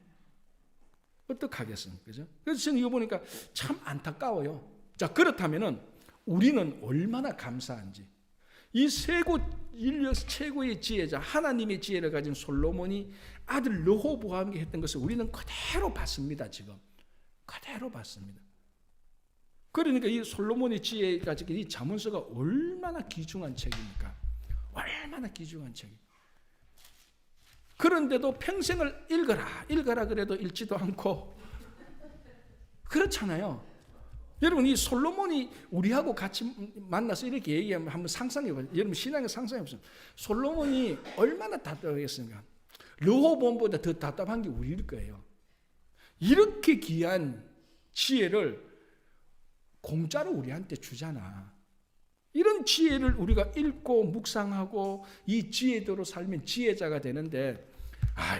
어떡하겠습니까? 그죠? 그래서 저는 이거 보니까 참 안타까워요. 자, 그렇다면은 우리는 얼마나 감사한지. 이 인류 최고의 지혜자 하나님의 지혜를 가진 솔로몬이 아들 르호보암에게 했던 것을 우리는 그대로 봤습니다. 지금 그대로 봤습니다. 그러니까 이 솔로몬의 지혜가 이 잠언서가 얼마나 귀중한 책입니까? 얼마나 귀중한 책이. 그런데도 평생을 읽어라 그래도 읽지도 않고 그렇잖아요. 여러분 이 솔로몬이 우리하고 같이 만나서 이렇게 얘기하면 한번 상상해봐요. 여러분 신앙에 상상해보세요. 솔로몬이 얼마나 답답하겠습니까? 르호보암보다 더 답답한 게 우리일 거예요. 이렇게 귀한 지혜를 공짜로 우리한테 주잖아. 이런 지혜를 우리가 읽고 묵상하고 이 지혜대로 살면 지혜자가 되는데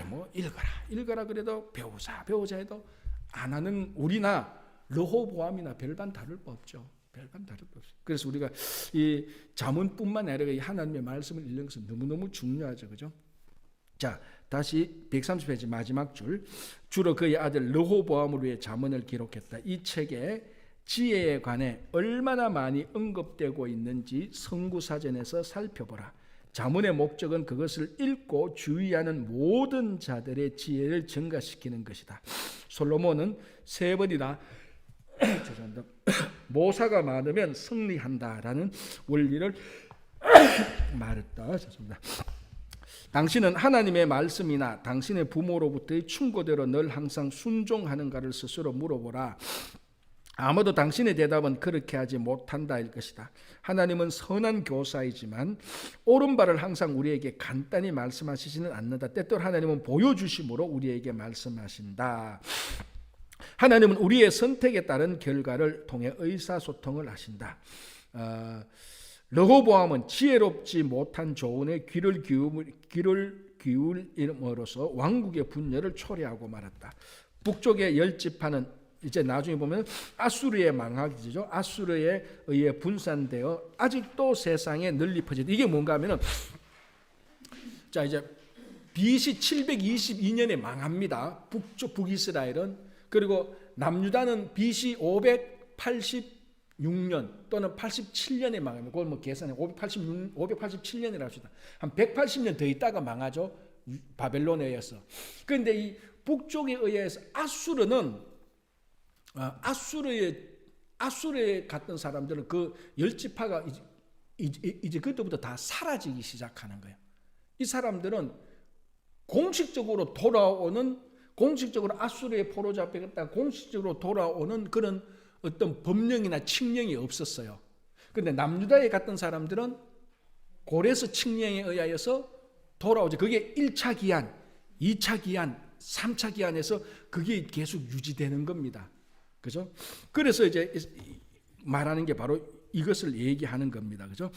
뭐 읽어라 그래도 배우자 해도 안 하는 우리나 르호보암이나 별반 다를 바 없죠. 별반 다름도 없어요. 그래서 우리가 이 잠언뿐만 아니라 이 하나님의 말씀을 읽는 것은 너무너무 중요하죠. 그죠? 자, 다시 130페이지 마지막 줄. 주로 그의 아들 르호보암을 위해 잠언을 기록했다. 이 책에 지혜에 관해 얼마나 많이 언급되고 있는지 성구사전에서 살펴보라. 잠언의 목적은 그것을 읽고 주의하는 모든 자들의 지혜를 증가시키는 것이다. 솔로몬은 3번이나 죄송합니다. 모사가 많으면 승리한다라는 원리를 말했다. 죄송합니다. 당신은 하나님의 말씀이나 당신의 부모로부터의 충고대로 늘 항상 순종하는가를 스스로 물어보라. 아무도 당신의 대답은 그렇게 하지 못한다일 것이다. 하나님은 선한 교사이지만 옳은 바를 항상 우리에게 간단히 말씀하시지는 않는다. 때때로 하나님은 보여주심으로 우리에게 말씀하신다. 하나님은 우리의 선택에 따른 결과를 통해 의사소통을 하신다. 르호보암은 지혜롭지 못한 조언에 귀를 기울임으로써 왕국의 분열을 초래하고 말았다. 북쪽의 10지파는 이제 나중에 보면 아수르의 망학이죠. 아수르에 의해 분산되어 아직도 세상에 널리 퍼졌다. 이게 뭔가 하면은 자 이제 BC 722년에 망합니다. 북이스라엘은. 그리고 남유다는 BC 586년 또는 87년에 망합니다. 그걸 뭐 계산해 587년이라 합시다. 한 180년 더 있다가 망하죠. 바벨론에 의해서. 그런데 이 북쪽에 의해서 아수르에 갔던 사람들은 그 10지파가 이제 그때부터 다 사라지기 시작하는 거예요. 이 사람들은 공식적으로 아수르의 포로 잡혀갔다가 공식적으로 돌아오는 그런 어떤 법령이나 칙령이 없었어요. 그런데 남유다에 갔던 사람들은 고레스 칙령에 의하여서 돌아오죠. 그게 1차 기한, 2차 기한, 3차 기한에서 그게 계속 유지되는 겁니다. 그죠? 그래서 이제 말하는 게 바로 이것을 얘기하는 겁니다. 그죠?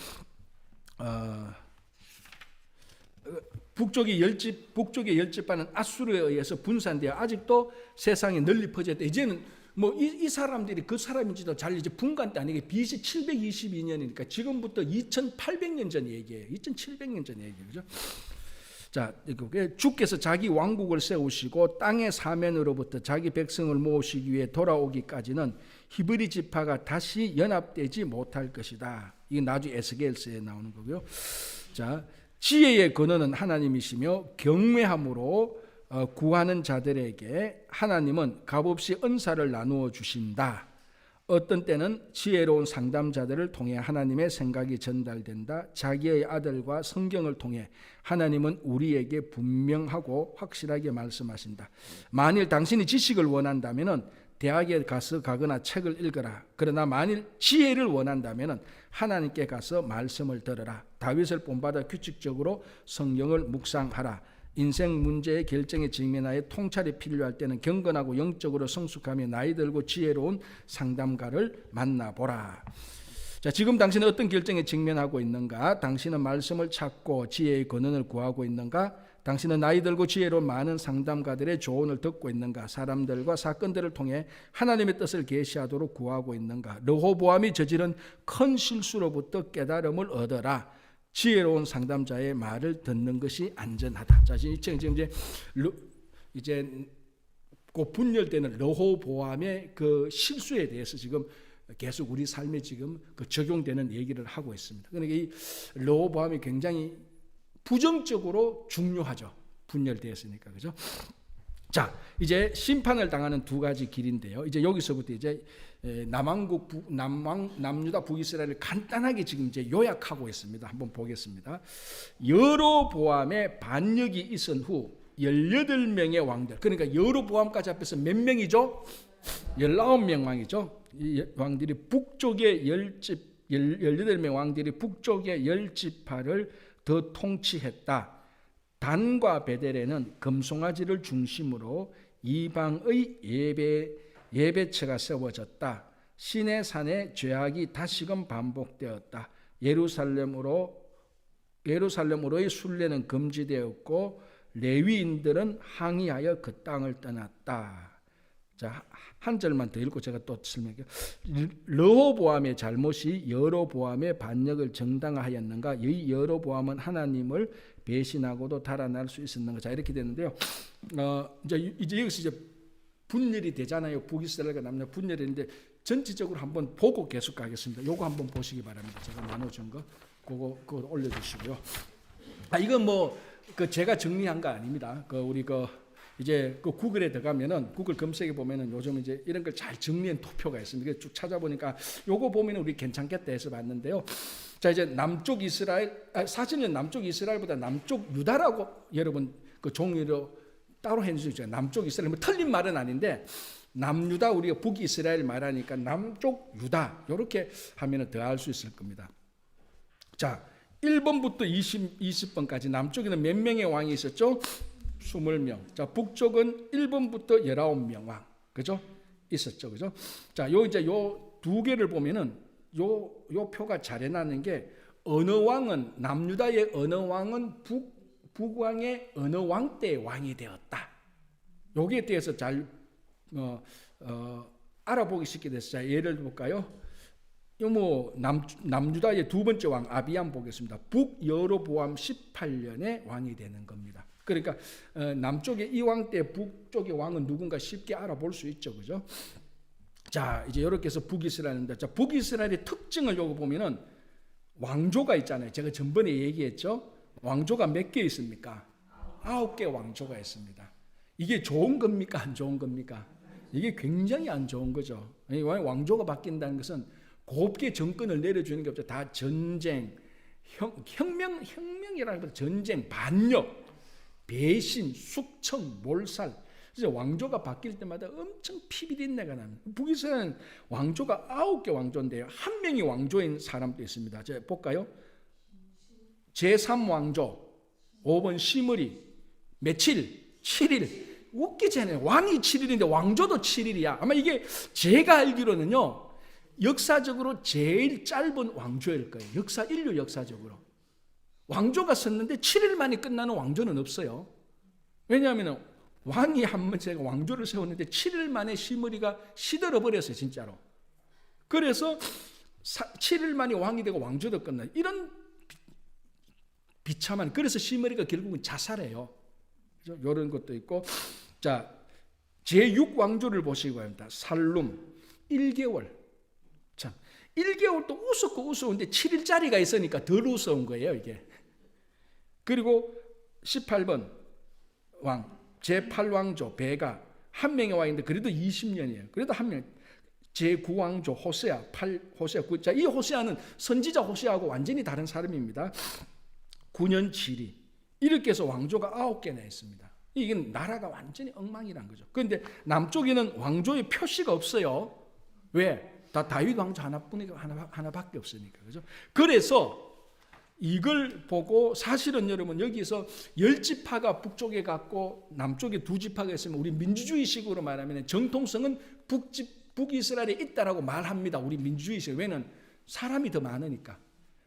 북쪽의 10지파는 아수르에 의해서 분산되어 아직도 세상에 널리 퍼졌다. 이제는 뭐 이 사람들이 그 사람인지도 잘 이제 분간 때 아니게 BC 722년이니까 지금부터 2800년 전 얘기예요. 2700년 전 얘기예요. 그죠? 자, 주께서 자기 왕국을 세우시고 땅의 사면으로부터 자기 백성을 모으시기 위해 돌아오기까지는 히브리 지파가 다시 연합되지 못할 것이다. 이게 나중에 에스겔서에 나오는 거고요. 자, 지혜의 근원은 하나님이시며 경외함으로 구하는 자들에게 하나님은 값없이 은사를 나누어 주신다. 어떤 때는 지혜로운 상담자들을 통해 하나님의 생각이 전달된다. 자기의 아들과 성경을 통해 하나님은 우리에게 분명하고 확실하게 말씀하신다. 만일 당신이 지식을 원한다면 대학에 가서 가거나 책을 읽어라. 그러나 만일 지혜를 원한다면 하나님께 가서 말씀을 들어라. 다윗을 본받아 규칙적으로 성경을 묵상하라. 인생 문제의 결정에 직면하여 통찰이 필요할 때는 경건하고 영적으로 성숙하며 나이 들고 지혜로운 상담가를 만나보라. 자, 지금 당신은 어떤 결정에 직면하고 있는가? 당신은 말씀을 찾고 지혜의 근원을 구하고 있는가? 당신은 나이 들고 지혜로운 많은 상담가들의 조언을 듣고 있는가? 사람들과 사건들을 통해 하나님의 뜻을 계시하도록 구하고 있는가? 르호보암이 저지른 큰 실수로부터 깨달음을 얻어라. 지혜로운 상담자의 말을 듣는 것이 안전하다. 자, 지금 이제 곧 분열되는 르호보암의 그 실수에 대해서 지금 계속 우리 삶에 지금 그 적용되는 얘기를 하고 있습니다. 그러니까 이 르호보암이 굉장히 부정적으로 중요하죠. 분열되었으니까. 그죠? 자, 이제 심판을 당하는 두 가지 길인데요. 이제 여기서부터 이제 남유다 북이스라엘을 간단하게 지금 이제 요약하고 있습니다. 한번 보겠습니다. 여로보암의 반역이 있은 후 18명의 왕들, 그러니까 여로보암까지 합해서 몇 명이죠? 19명 왕이죠. 이 왕들이 북쪽의 18명 왕들이 북쪽의 10지파를 더 통치했다. 단과 베델에는 금송아지를 중심으로 이방의 예배처가 세워졌다. 시내 산의 죄악이 다시금 반복되었다. 예루살렘으로의 순례는 금지되었고 레위인들은 항의하여 그 땅을 떠났다. 자, 한 절만 더 읽고 제가 또 설명할게요. 르호보암의 잘못이 여로보암의 반역을 정당화하였는가? 이 여로보암은 하나님을 배신하고도 달아날 수 있었는가? 자, 이렇게 되는데요. 이제 여기서 이제 분열이 되잖아요. 북이스라엘과 남유다 분열인데 전체적으로 한번 보고 계속 가겠습니다. 요거 한번 보시기 바랍니다. 제가 나눠준 거 그거 올려주시고요. 이건 제가 정리한 거 아닙니다. 우리 이제 구글에 들어가면은 구글 검색에 보면은 요즘 이제 이런 걸 잘 정리한 투표가 있습니다. 쭉 찾아보니까 요거 보면은 우리 괜찮겠다 해서 봤는데요. 자, 이제 남쪽 이스라엘, 사실은 남쪽 이스라엘보다 남쪽 유다라고 여러분 종이로 따로 해주죠. 남쪽 이스라엘 틀린 말은 아닌데 남유다 우리가 북이스라엘 말하니까 남쪽 유다 이렇게 하면은 더 알 수 있을 겁니다. 자, 1번부터 20번까지 남쪽에는 몇 명의 왕이 있었죠? 20명. 자, 북쪽은 1번부터 19명 왕. 그죠? 있었죠. 그죠? 자, 요 두 개를 보면은 요 표가 잘 해놨는 게 어느 왕은 남유다의 어느 왕은 북왕의 어느 왕 때 왕이 되었다. 여기에 대해서 잘 알아보기 쉽게 됐어요. 자, 예를 볼까요? 남유다의 두 번째 왕 아비암 보겠습니다. 북여로보암 18년에 왕이 되는 겁니다. 그러니까 남쪽의 이 왕 때 북쪽의 왕은 누군가 쉽게 알아볼 수 있죠, 그죠? 자, 이제 이렇게 해서 북이스라엘입니다. 자, 북이스라엘의 특징을 요거 보면은 왕조가 있잖아요. 제가 전번에 얘기했죠. 왕조가 몇 개 있습니까? 9개 왕조가 있습니다. 이게 좋은 겁니까? 안 좋은 겁니까? 이게 굉장히 안 좋은 거죠. 왕조가 바뀐다는 것은 곱게 정권을 내려주는 게 없죠. 다 전쟁, 혁명이라기보다 전쟁, 반역, 배신, 숙청, 몰살. 그래서 왕조가 바뀔 때마다 엄청 피비린내가 납니다. 북이스라엘은 왕조가 9개 왕조인데요. 한 명이 왕조인 사람도 있습니다. 자, 볼까요? 제3왕조 5번 시므리 며칠? 7일. 웃기잖아요. 왕이 7일인데 왕조도 7일이야. 아마 이게 제가 알기로는요, 역사적으로 제일 짧은 왕조일 거예요. 인류 역사적으로. 왕조가 섰는데 7일 만에 끝나는 왕조는 없어요. 왜냐하면 왕이 한 번 제가 왕조를 세웠는데 7일 만에 시므리가 시들어 버렸어요, 진짜로. 그래서 7일 만에 왕이 되고 왕조도 끝나요. 이런 비참한, 그래서 시므리가 결국은 자살해요. 이런 것도 있고. 자, 제6왕조를 보시기 바랍니다. 살룸 1개월. 참, 1개월 또 우스운데 7일짜리가 있으니까 덜 우스운 거예요, 이게. 그리고 18번 왕 제8왕조 베가 한 명의 왕인데 그래도 20년이에요. 그래도 한 명. 제9왕조 호세아 9. 자, 이 호세아는 선지자 호세아하고 완전히 다른 사람입니다. 9년 7위. 이렇게 해서 왕조가 9개나 있습니다. 이게 나라가 완전히 엉망이란 거죠. 그런데 남쪽에는 왕조의 표시가 없어요. 왜? 다 다윗 왕조 하나밖에 없으니까. 그죠? 그래서 이걸 보고 사실은 여러분 여기서 10지파가 북쪽에 갔고 남쪽에 2지파가 있으면 우리 민주주의식으로 말하면 정통성은 북이스라엘에 있다라고 말합니다. 우리 민주주의식. 왜냐면 사람이 더 많으니까.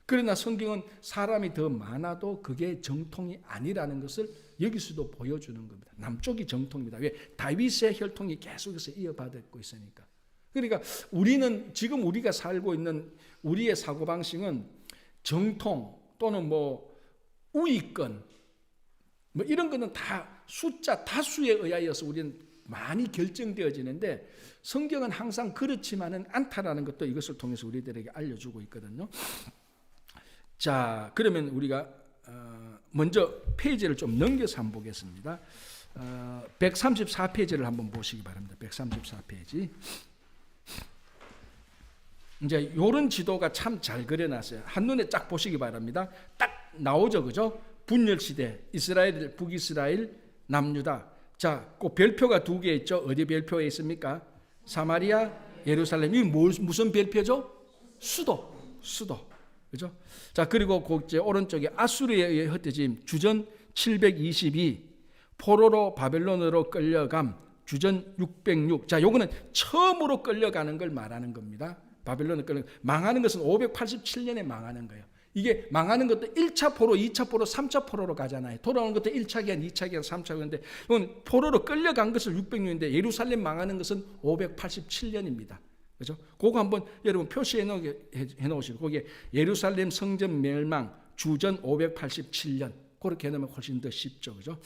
그러나 성경은 사람이 더 많아도 그게 정통이 아니라는 것을 여기서도 보여주는 겁니다. 남쪽이 정통입니다. 왜? 다윗의 혈통이 계속해서 이어받고 있으니까. 그러니까 우리는 지금 우리가 살고 있는 우리의 사고방식은 정통 또는 우위권 이런 거는 다 숫자 다수에 의하여서 우리는 많이 결정되어지는데 성경은 항상 그렇지만은 않다라는 것도 이것을 통해서 우리들에게 알려주고 있거든요. 자, 그러면 우리가 먼저 페이지를 좀 넘겨서 한번 보겠습니다. 134페이지를 한번 보시기 바랍니다. 134페이지. 이제 이런 지도가 참 잘 그려놨어요. 한눈에 쫙 보시기 바랍니다. 딱 나오죠, 그죠? 분열시대, 이스라엘, 북이스라엘, 남유다. 자, 그 별표가 2개 있죠. 어디 별표에 있습니까? 사마리아, 예루살렘. 이 무슨 별표죠? 수도. 그죠? 자, 그리고 그 오른쪽에 아수르에 의해 흩어짐, 주전 722, 포로로 바벨론으로 끌려감, 주전 606. 자, 요거는 처음으로 끌려가는 걸 말하는 겁니다. 바벨론을 끌려 망하는 것은 587년에 망하는 거예요. 이게 망하는 것도 1차 포로, 2차 포로, 3차 포로로 가잖아요. 돌아오는 것도 1차 기한, 2차 기한, 3차 기한인데 이건 포로로 끌려간 것을 600년인데 예루살렘 망하는 것은 587년입니다. 그죠? 그거 한번 여러분 표시해 놓으시고 거기에 예루살렘 성전 멸망 주전 587년 그렇게 해놓으면 훨씬 더 쉽죠. 그죠?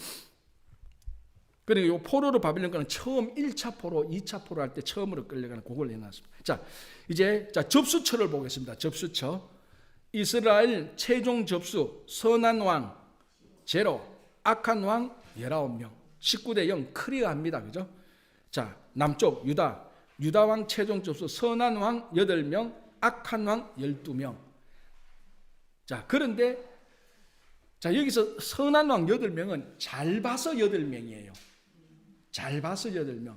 그러니까 이 포로로 바빌론 거는 처음 1차 포로, 2차 포로 할 때 처음으로 끌려가는 그걸 해놨습니다. 자, 이제 접수처를 보겠습니다. 접수처. 이스라엘 최종 접수 선한 왕 제로, 악한 왕 19명, 19대 0 클리어합니다. 그죠? 자, 남쪽 유다 왕 최종 접수 선한 왕 8명, 악한 왕 12명. 자, 그런데 자, 여기서 선한 왕 8명은 잘 봐서 8명이에요. 잘 봐서 8명.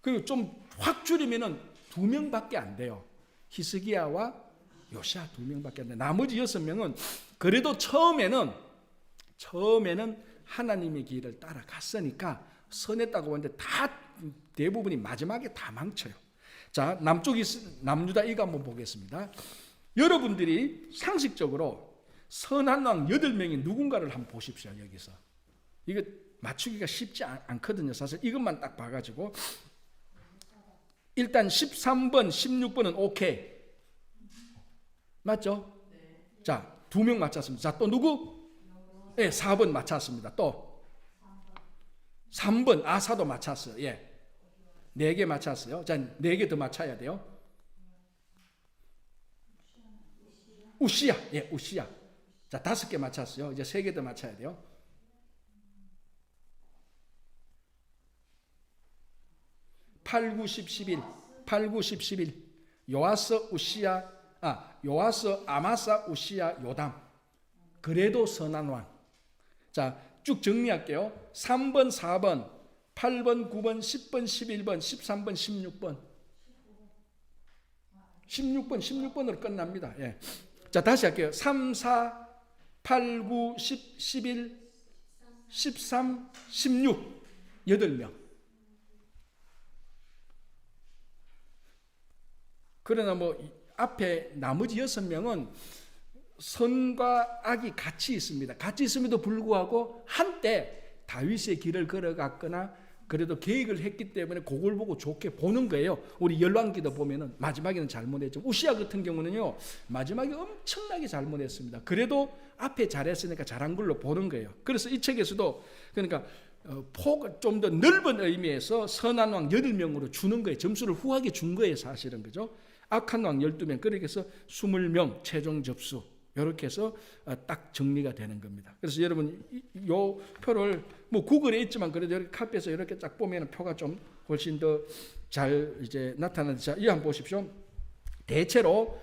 그리고 좀 확 줄이면은 2명밖에 안 돼요. 히스기야와 요시야 2명밖에 안 돼요. 나머지 6명은 그래도 처음에는 하나님의 길을 따라갔으니까 선했다고 하는데 다 대부분이 마지막에 다 망쳐요. 자, 남유다 이거 한번 보겠습니다. 여러분들이 상식적으로 선한 왕 8명이 누군가를 한번 보십시오. 여기서 이거 맞추기가 쉽지 않거든요. 사실 이것만 딱 봐가지고 일단 13번, 16번은 오케이 맞죠? 자, 2명 맞췄습니다. 자, 또 누구? 네, 4번 맞췄습니다. 또 3번 아사도 맞췄어요. 예, 4개 맞췄어요. 자, 4개 더 맞춰야 돼요. 우시야, 예, 우시야. 자, 5개 맞췄어요. 이제 3개 더 맞춰야 돼요. 8, 9, 10, 11. 8, 9, 10, 11. 요아스, 우시야, 요아스, 아마사, 우시야, 요담. 그래도 선한 왕. 자, 쭉 정리할게요. 3번, 4번, 8번, 9번, 10번, 11번, 13번, 16번. 16번으로 끝납니다. 예. 자, 다시 할게요. 3, 4, 8, 9, 10, 11, 13, 16. 8명. 그러나 뭐 앞에 나머지 6명은 선과 악이 같이 있습니다. 같이 있음에도 불구하고 한때 다윗의 길을 걸어갔거나 그래도 계획을 했기 때문에 그걸 보고 좋게 보는 거예요. 우리 열왕기도 보면은 마지막에는 잘못했죠. 우시야 같은 경우는요, 마지막에 엄청나게 잘못했습니다. 그래도 앞에 잘했으니까 잘한 걸로 보는 거예요. 그래서 이 책에서도 그러니까 폭 좀 더 넓은 의미에서 선한 왕 8명으로 주는 거예요. 점수를 후하게 준 거예요, 사실은. 그죠? 악한 왕 12명, 그렇게 해서 20명 최종 접수. 이렇게 해서 딱 정리가 되는 겁니다. 그래서 여러분 이 표를 뭐 구글에 있지만 그래도 이렇게 카페에서 이렇게 딱 보면 표가 좀 훨씬 더 잘 이제 나타나는데, 자, 이거 한번 보십시오. 대체로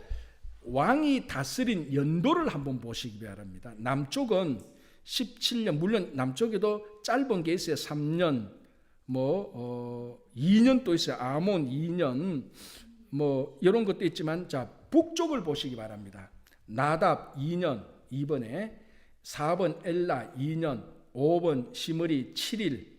왕이 다스린 연도를 한번 보시기 바랍니다. 남쪽은 17년, 물론 남쪽에도 짧은 게 있어요. 3년, 2년 또 있어요. 아몬 2년, 이런 것도 있지만, 자, 북쪽을 보시기 바랍니다. 나답 2년 2번에, 4번 엘라 2년, 5번 시므리 7일.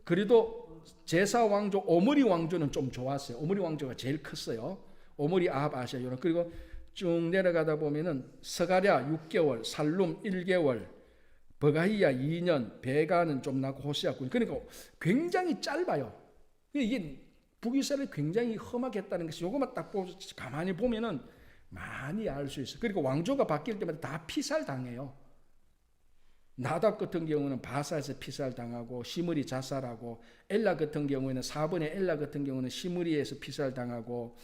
그래도 제사 왕조 오므리 왕조는 좀 좋았어요. 오므리 왕조가 제일 컸어요. 오므리 아합 아시아 요런. 그리고 쭉 내려가다 보면은 스가랴 6개월, 살룸 1개월, 버가히야 2년, 베가는 좀 나고 호시아 9년. 그러니까 굉장히 짧아요. 이게 북이스라엘이 굉장히 험하겠다는 것이 요것만 딱 가만히 보면은 많이 알 수 있어요. 그리고 왕조가 바뀔 때마다 다 피살당해요. 나답 같은 경우는 바사에서 피살당하고 시므리 자살하고, 엘라 같은 경우에는 4번의 엘라 같은 경우는 시므리에서 피살당하고,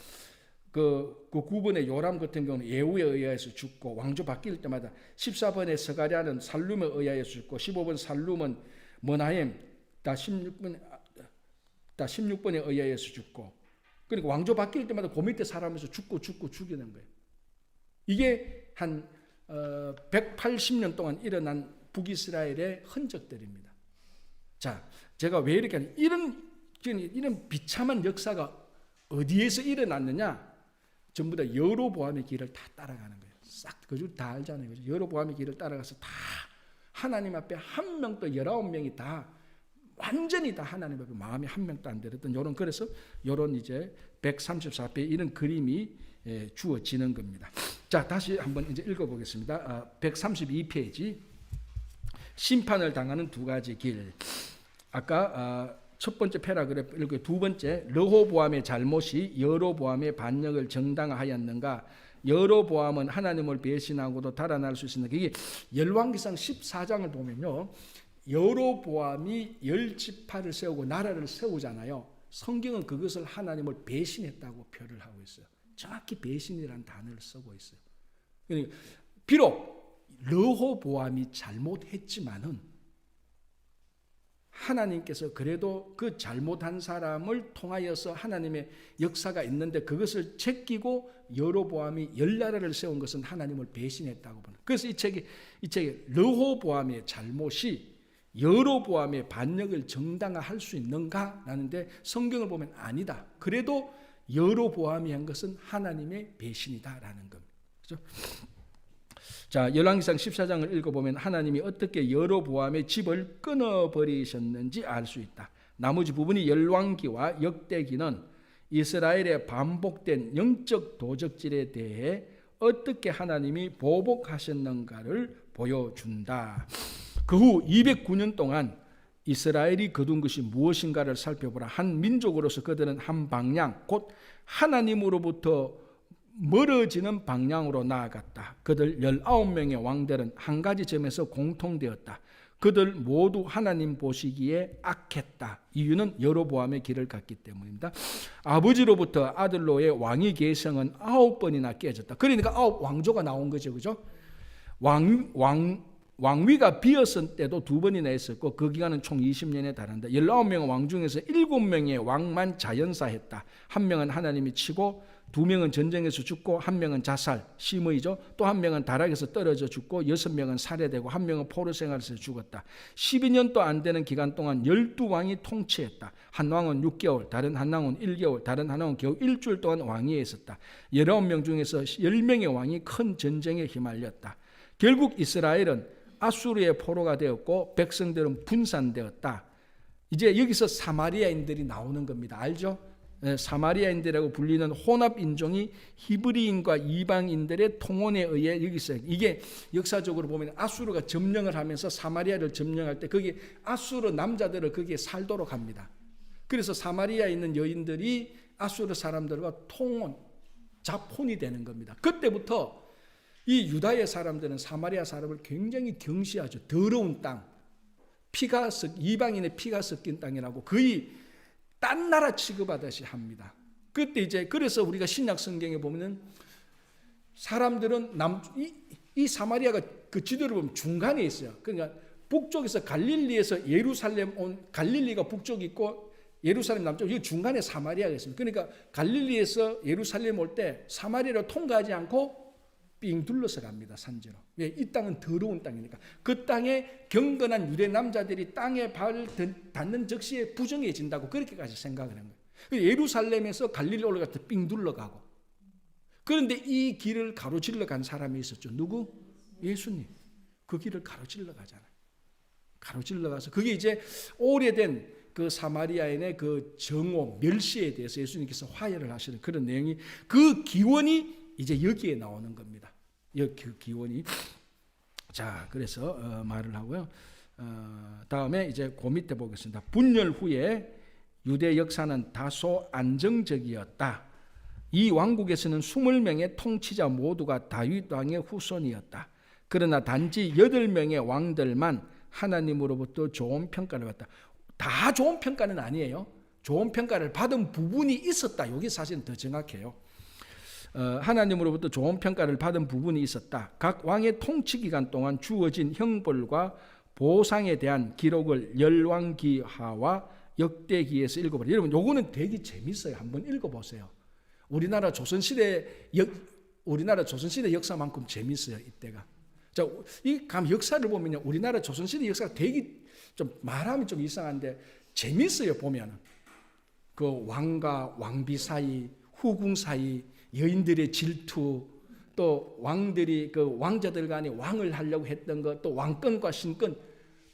그 9번의 요람 같은 경우는 예후에 의해서 죽고, 왕조 바뀔 때마다 14번의 스가랴는 살룸에 의해서 죽고, 15번 살룸은 머나임, 다 16번에 의해서 죽고, 그리고 왕조 바뀔 때마다 그 밑에 살아면서 죽고 죽이는 거예요. 이게 한 180년 동안 일어난 북이스라엘의 흔적들입니다. 자, 제가 왜 이렇게 하냐, 이런 비참한 역사가 어디에서 일어났느냐? 전부 다 여로보암의 길을 다 따라가는 거예요. 싹 그줄 다 알잖아요. 그죠? 여로보암의 길을 따라가서 다 하나님 앞에 한 명도 19명이 다 완전히 다 하나님 앞에 마음이 한 명도 안 들었던 요런, 그래서 요런 이제 134배 이런 그림이 주어지는 겁니다. 자, 다시 한번 이제 읽어보겠습니다. 132페이지. 심판을 당하는 두 가지 길. 아까 첫 번째 패라그래프 읽고 두 번째, 르호보암의 잘못이 여로보암의 반역을 정당화하였는가? 여로보암은 하나님을 배신하고도 달아날 수 있었는데, 이게 열왕기상 14장을 보면요, 여로보암이 10지파를 세우고 나라를 세우잖아요. 성경은 그것을 하나님을 배신했다고 표현을 하고 있어요. 정확히 배신이라는 단어를 쓰고 있어요. 그러니까 비록 르호보암이 잘못했지만은 하나님께서 그래도 그 잘못한 사람을 통하여서 하나님의 역사가 있는데, 그것을 제끼고 여로보암이 10나라를 세운 것은 하나님을 배신했다고 보는. 그래서 이 책에 르호보암의 잘못이 여로보암의 반역을 정당화할 수 있는가? 라는데 성경을 보면 아니다. 그래도 여로보암이 한 것은 하나님의 배신이다라는 겁니다. 그렇죠? 자, 열왕기상 14장을 읽어보면 하나님이 어떻게 여로보암의 집을 끊어버리셨는지 알 수 있다. 나머지 부분이 열왕기와 역대기는 이스라엘의 반복된 영적 도적질에 대해 어떻게 하나님이 보복하셨는가를 보여준다. 그 후 209년 동안 이스라엘이 거둔 것이 무엇인가를 살펴보라. 한 민족으로서 그들은 한 방향, 곧 하나님으로부터 멀어지는 방향으로 나아갔다. 그들 19명의 왕들은 한 가지 점에서 공통되었다. 그들 모두 하나님 보시기에 악했다. 이유는 여로보암의 길을 갔기 때문입니다. 아버지로부터 아들로의 왕위 계승은 9번이나 깨졌다. 그러니까 9 왕조가 나온 거죠. 그죠? 왕위가 비었을 때도 2번이나 했었고, 그 기간은 총 20년에 달한다. 19명의 왕 중에서 7명의 왕만 자연사했다. 1명은 하나님이 치고, 2명은 전쟁에서 죽고, 1명은 자살, 심의죠. 또 1명은 다락에서 떨어져 죽고, 6명은 살해되고, 1명은 포로 생활에서 죽었다. 12년도 안 되는 기간 동안 12왕이 통치했다. 한 왕은 6개월, 다른 한 왕은 1개월, 다른 한 왕은 겨우 일주일 동안 왕위에 있었다. 19명 중에서 10명의 왕이 큰 전쟁에 휘말렸다. 결국 이스라엘은 아수르의 포로가 되었고 백성들은 분산되었다. 이제 여기서 사마리아인들이 나오는 겁니다. 알죠? 사마리아인들이라고 불리는 혼합 인종이 히브리인과 이방인들의 통혼에 의해 여기서, 이게 역사적으로 보면 아수르가 점령을 하면서 사마리아를 점령할 때 거기 아수르 남자들을 거기에 살도록 합니다. 그래서 사마리아에 있는 여인들이 아수르 사람들과 통혼, 자폰이 되는 겁니다. 그때부터 이 유다의 사람들은 사마리아 사람을 굉장히 경시하죠. 더러운 땅, 이방인의 피가 섞인 땅이라고 거의 딴 나라 취급하듯이 합니다. 그때 이제 그래서 우리가 신약 성경에 보면은 사람들은 이 사마리아가 그 지도를 보면 중간에 있어요. 그러니까 북쪽에서 갈릴리에서 예루살렘 온, 갈릴리가 북쪽에 있고 예루살렘 남쪽, 이 중간에 사마리아가 있습니다. 그러니까 갈릴리에서 예루살렘 올 때 사마리아를 통과하지 않고 삥 둘러서 갑니다. 산지로. 왜? 이 땅은 더러운 땅이니까. 그 땅에 경건한 유대 남자들이 땅에 발을 닿는 즉시에 부정해진다고 그렇게까지 생각을 한 거예요. 예루살렘에서 갈릴리 올라갈 때 삥 둘러가고. 그런데 이 길을 가로질러 간 사람이 있었죠. 누구? 예수님. 그 길을 가로질러 가잖아요. 가로질러 가서 그게 이제 오래된 그 사마리아인의 그 정오, 멸시에 대해서 예수님께서 화해를 하시는 그런 내용이, 그 기원이 이제 여기에 나오는 겁니다. 그 기원이. 자, 그래서 말을 하고요. 다음에 이제 그 밑에 보겠습니다. 분열 후에 유대 역사는 다소 안정적이었다. 이 왕국에서는 20명의 통치자 모두가 다윗 왕의 후손이었다. 그러나 단지 8명의 왕들만 하나님으로부터 좋은 평가를 받았다. 다 좋은 평가는 아니에요. 좋은 평가를 받은 부분이 있었다. 이게 사실은 더 정확해요. 하나님으로부터 좋은 평가를 받은 부분이 있었다. 각 왕의 통치 기간 동안 주어진 형벌과 보상에 대한 기록을 열왕기하와 역대기에서 읽어보라. 여러분, 요거는 되게 재밌어요. 한번 읽어보세요. 우리나라 조선시대 역사만큼 재밌어요. 이때가. 자, 이 역사를 보면요, 우리나라 조선시대 역사가 되게 좀 말하면 좀 이상한데 재밌어요. 보면은 그 왕과 왕비 사이, 후궁 사이, 여인들의 질투, 또 왕들이 그 왕자들 간에 왕을 하려고 했던 것, 또 왕권과 신권,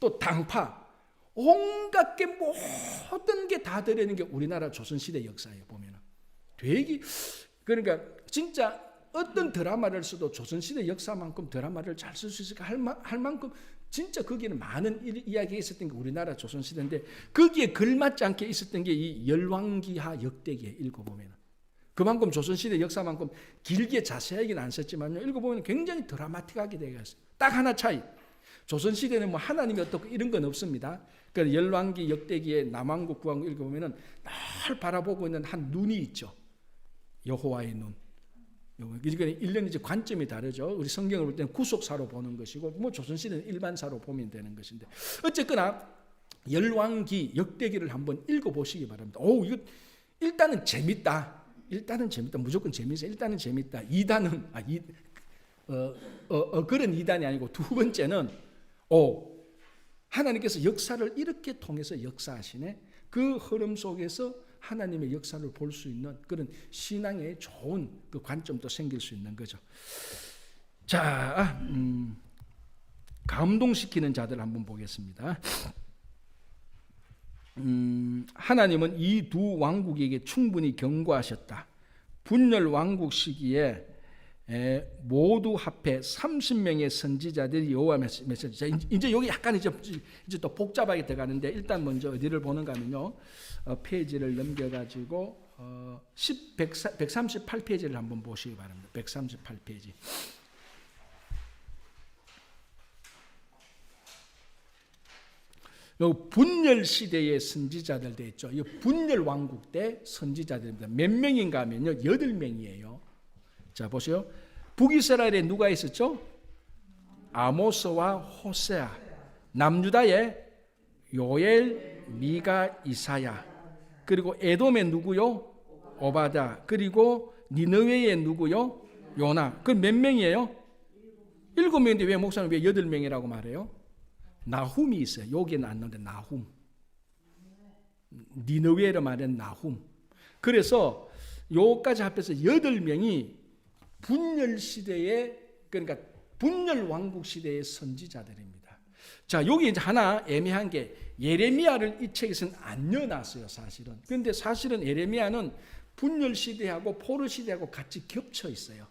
또 당파, 온갖 게 모든 게 다 들어있는 게 우리나라 조선시대 역사예요. 보면은 되게, 그러니까 진짜 어떤 드라마를 써도 조선시대 역사만큼 드라마를 잘 쓸 수 있을까 할 만큼 진짜 거기에는 많은 이야기가 있었던 게 우리나라 조선시대인데 거기에 걸맞지 않게 있었던 게 이 열왕기하 역대기에 읽어보면 그만큼 조선시대 역사만큼 길게 자세하게는 안 썼지만요. 읽어보면 굉장히 드라마틱하게 되어 있어요. 딱 하나 차이. 조선시대는 뭐 하나님이 어떻고 이런 건 없습니다. 그러니까 열왕기 역대기에 남왕국 구왕국 읽어보면 늘 바라보고 있는 한 눈이 있죠. 여호와의 눈. 그러니까 일련 이제 관점이 다르죠. 우리 성경을 볼 때는 구속사로 보는 것이고, 뭐 조선시대는 일반사로 보면 되는 것인데, 어쨌거나 열왕기 역대기를 한번 읽어보시기 바랍니다. 오, 이거 일단은 재밌다. 무조건 재밌어요. 일단은 재밌다. 2단은 그런 2단이 아니고 두 번째는 하나님께서 역사를 이렇게 통해서 역사하시네. 그 흐름 속에서 하나님의 역사를 볼 수 있는 그런 신앙의 좋은 그 관점도 생길 수 있는 거죠. 자, 감동시키는 자들 한번 보겠습니다. 하나님은 이 두 왕국에게 충분히 경고하셨다. 분열 왕국 시기에 모두 합해 30명의 선지자들이 여호와 메시지. 이제 여기 약간 이제 또 복잡하게 들어가는데 일단 먼저 어디를 보는가 하면요. 페이지를 넘겨가지고 138페이지를 한번 보시기 바랍니다. 138페이지. 요 분열 시대의 선지자들 돼 있죠. 이 분열 왕국 때 선지자들입니다. 몇 명인가 하면요. 8명이에요. 자, 보세요. 북이스라엘에 누가 있었죠? 아모스와 호세아. 남유다에 요엘, 미가, 이사야. 그리고 에돔에 누구요? 오바다. 그리고 니느웨에 누구요? 요나. 그 몇 명이에요? 7명인데 왜 목사는 왜 8명이라고 말해요? 나훔이 있어요. 여기는 안 나오는데 나훔. 니느웨로 말하는 나훔. 그래서 요까지 합해서 8명이 분열 시대의, 그러니까 분열 왕국 시대의 선지자들입니다. 자, 여기 이제 하나 애매한 게 예레미야를 이 책에서는 안 넣어놨어요, 사실은. 그런데 사실은 예레미야는 분열 시대하고 포로 시대하고 같이 겹쳐 있어요.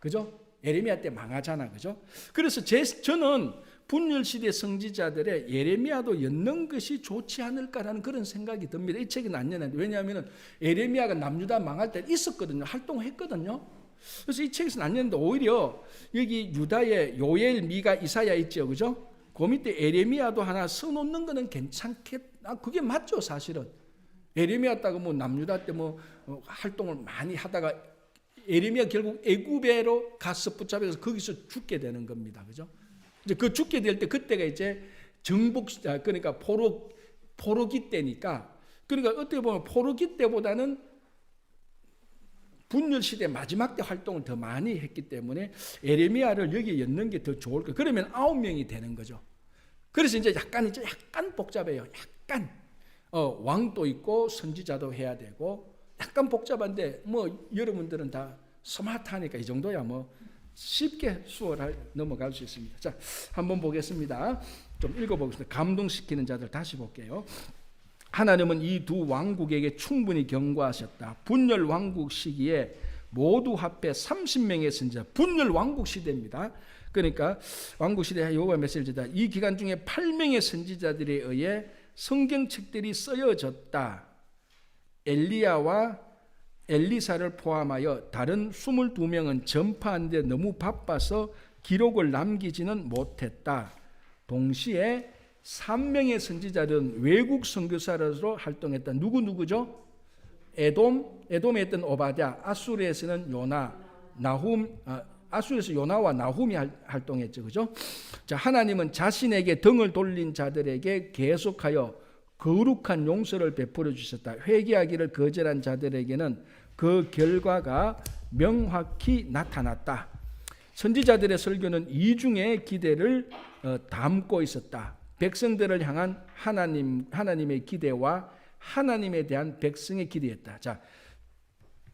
그죠? 예레미야 때 망하잖아, 그죠? 그래서 저는 분열 시대 선지자들의 예레미야도 엮는 것이 좋지 않을까라는 그런 생각이 듭니다. 이 책은 안 넣어놨는데 왜냐하면 예레미야가 남유다 망할 때 있었거든요, 활동했거든요. 그래서 이 책에서는 안 넣는데 오히려 여기 유다의 요엘, 미가, 이사야 있죠, 그죠? 그 밑에 예레미야도 하나 써놓는 거는 괜찮겠다. 그게 맞죠, 사실은. 예레미야 따고 뭐 남유다 때 뭐 활동을 많이 하다가 예레미야 결국 애굽에로 가서 붙잡혀서 거기서 죽게 되는 겁니다, 그죠? 이제 그 죽게 될 때 그때가 이제 그러니까 포로기 때니까, 그러니까 어떻게 보면 포로기 때보다는 분열 시대 마지막 때 활동을 더 많이 했기 때문에 예레미야를 여기에 엮는 게 더 좋을 거예요. 그러면 9명이 되는 거죠. 그래서 이제 약간 복잡해요. 약간 왕도 있고 선지자도 해야 되고 약간 복잡한데 뭐 여러분들은 다 스마트하니까 이 정도야 뭐 쉽게 수월할 넘어갈 수 있습니다. 자, 한번 보겠습니다. 좀 읽어보겠습니다. 감동시키는 자들 다시 볼게요. 하나님은 이 두 왕국에게 충분히 경고하셨다. 분열 왕국 시기에 모두 합해 30명의 선지자. 분열 왕국 시대입니다. 그러니까 왕국 시대 여호와 메시지다. 이 기간 중에 8명의 선지자들에 의해 성경책들이 쓰여졌다. 엘리야와 엘리사를 포함하여 다른 22명은 전파하는데 너무 바빠서 기록을 남기지는 못했다. 동시에 3명의 선지자들은 외국 선교사로 활동했다. 누구죠? 에돔에 있던 오바댜, 아수르에서는 요나, 아수르에서 요나와 나훔이 활동했죠. 그죠? 자, 하나님은 자신에게 등을 돌린 자들에게 계속하여 거룩한 용서를 베풀어 주셨다. 회개하기를 거절한 자들에게는 그 결과가 명확히 나타났다. 선지자들의 설교는 이중의 기대를 담고 있었다. 백성들을 향한 하나님의 기대와 하나님에 대한 백성의 기대였다. 자,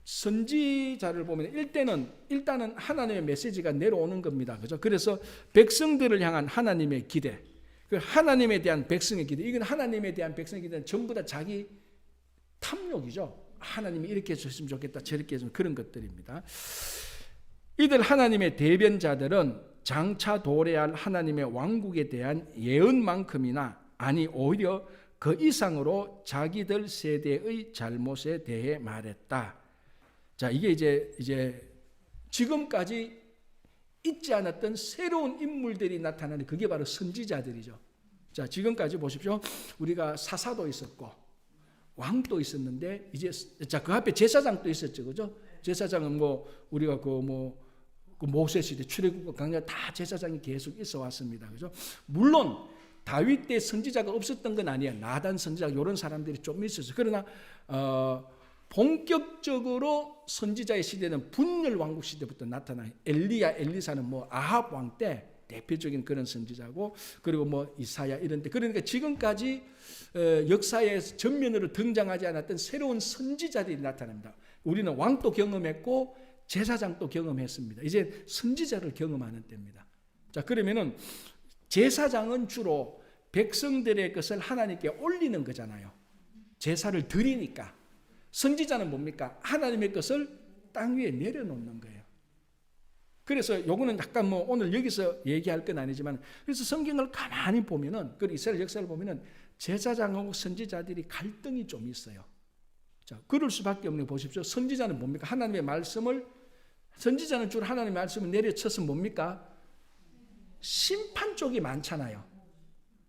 선지자를 보면 일단은 하나님의 메시지가 내려오는 겁니다. 그죠? 그래서 백성들을 향한 하나님의 기대, 하나님에 대한 백성의 기대, 이건 하나님에 대한 백성의 기대는 전부 다 자기 탐욕이죠. 하나님이 이렇게 해줬으면 좋겠다, 저렇게 해주면 그런 것들입니다. 이들 하나님의 대변자들은 장차 도래할 하나님의 왕국에 대한 예언만큼이나 아니 오히려 그 이상으로 자기들 세대의 잘못에 대해 말했다. 자, 이게 이제 지금까지 있지 않았던 새로운 인물들이 나타나는 그게 바로 선지자들이죠. 자, 지금까지 보십시오. 우리가 사사도 있었고 왕도 있었는데 이제 자, 그 앞에 제사장도 있었죠. 그죠? 제사장은 뭐 우리가 그 모세 시대 출애굽 강야 다 제사장이 계속 있어 왔습니다. 그죠? 물론 다윗 때 선지자가 없었던 건 아니에요. 나단 선지자 이런 사람들이 좀 있었어요. 그러나 본격적으로 선지자의 시대는 분열 왕국 시대부터 나타나요. 엘리야, 엘리사는 뭐 아합 왕 때 대표적인 그런 선지자고, 그리고 뭐 이사야 이런 때, 그러니까 지금까지 역사의 전면으로 등장하지 않았던 새로운 선지자들이 나타납니다. 우리는 왕도 경험했고 제사장도 경험했습니다. 이제 선지자를 경험하는 때입니다. 자, 그러면은 제사장은 주로 백성들의 것을 하나님께 올리는 거잖아요. 제사를 드리니까. 선지자는 뭡니까? 하나님의 것을 땅 위에 내려놓는 거예요. 그래서 요거는 약간 뭐 오늘 여기서 얘기할 건 아니지만, 그래서 성경을 가만히 보면은, 그 이스라엘 역사를 보면은 제사장하고 선지자들이 갈등이 좀 있어요. 자, 그럴 수밖에 없는 거 보십시오. 선지자는 뭡니까? 하나님의 말씀을, 선지자는 주로 하나님의 말씀을 내려쳐서 뭡니까? 심판 쪽이 많잖아요.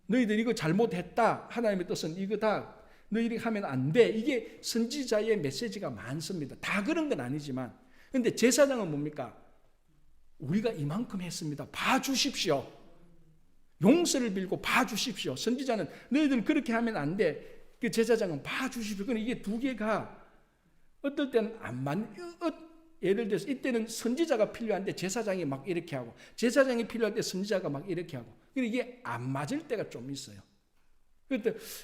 너희들 이거 잘못했다. 하나님의 뜻은 이거다. 너희들이 하면 안 돼. 이게 선지자의 메시지가 많습니다. 다 그런 건 아니지만. 그런데 제사장은 뭡니까? 우리가 이만큼 했습니다. 봐주십시오. 용서를 빌고 봐주십시오. 선지자는 너희들 그렇게 하면 안 돼. 그 제사장은 봐주십시오. 그런데 이게 두 개가 어떨 때는 안 맞는, 예를 들어서 이때는 선지자가 필요한데 제사장이 막 이렇게 하고, 제사장이 필요할 때 선지자가 막 이렇게 하고, 이게 안 맞을 때가 좀 있어요.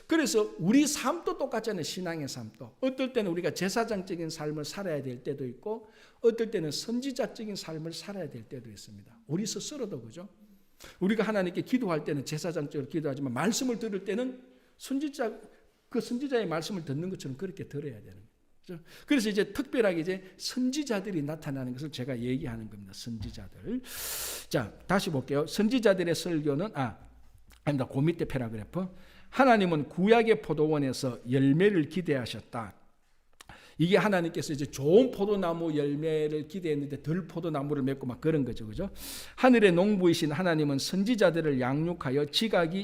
그래서 우리 삶도 똑같잖아요. 신앙의 삶도. 어떨 때는 우리가 제사장적인 삶을 살아야 될 때도 있고, 어떨 때는 선지자적인 삶을 살아야 될 때도 있습니다. 우리 스스로도 그죠? 우리가 하나님께 기도할 때는 제사장적으로 기도하지만 말씀을 들을 때는 그 선지자의 말씀을 듣는 것처럼 그렇게 들어야 되는 거죠. 그래서 이제 특별하게 이제 선지자들이 나타나는 것을 제가 얘기하는 겁니다. 선지자들. 자, 다시 볼게요. 선지자들의 설교는 아닙니다. 그 밑에 패러그래프. 하나님은 구약의 포도원에서 열매를 기대하셨다. 이게 하나님께서 이제 좋은 포도나무 열매를 기대했는데 덜 포도나무를 맺고 막 그런 거죠. 그죠? 하늘의 농부이신 하나님은 선지자들을 양육하여 지각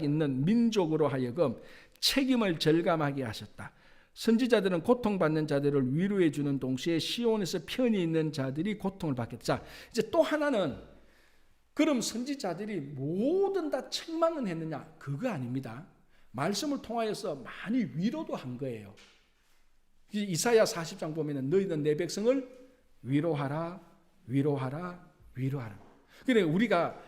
있는 민족으로 하여금 책임을 절감하게 하셨다. 선지자들은 고통받는 자들을 위로해 주는 동시에 시온에서 편히 있는 자들이 고통을 받겠다. 자, 이제 또 하나는, 그럼 선지자들이 모든 다 책망은 했느냐? 그거 아닙니다. 말씀을 통하여서 많이 위로도 한 거예요. 이사야 40장 보면은 너희는 내 백성을 위로하라, 위로하라, 위로하라. 그러니까 우리가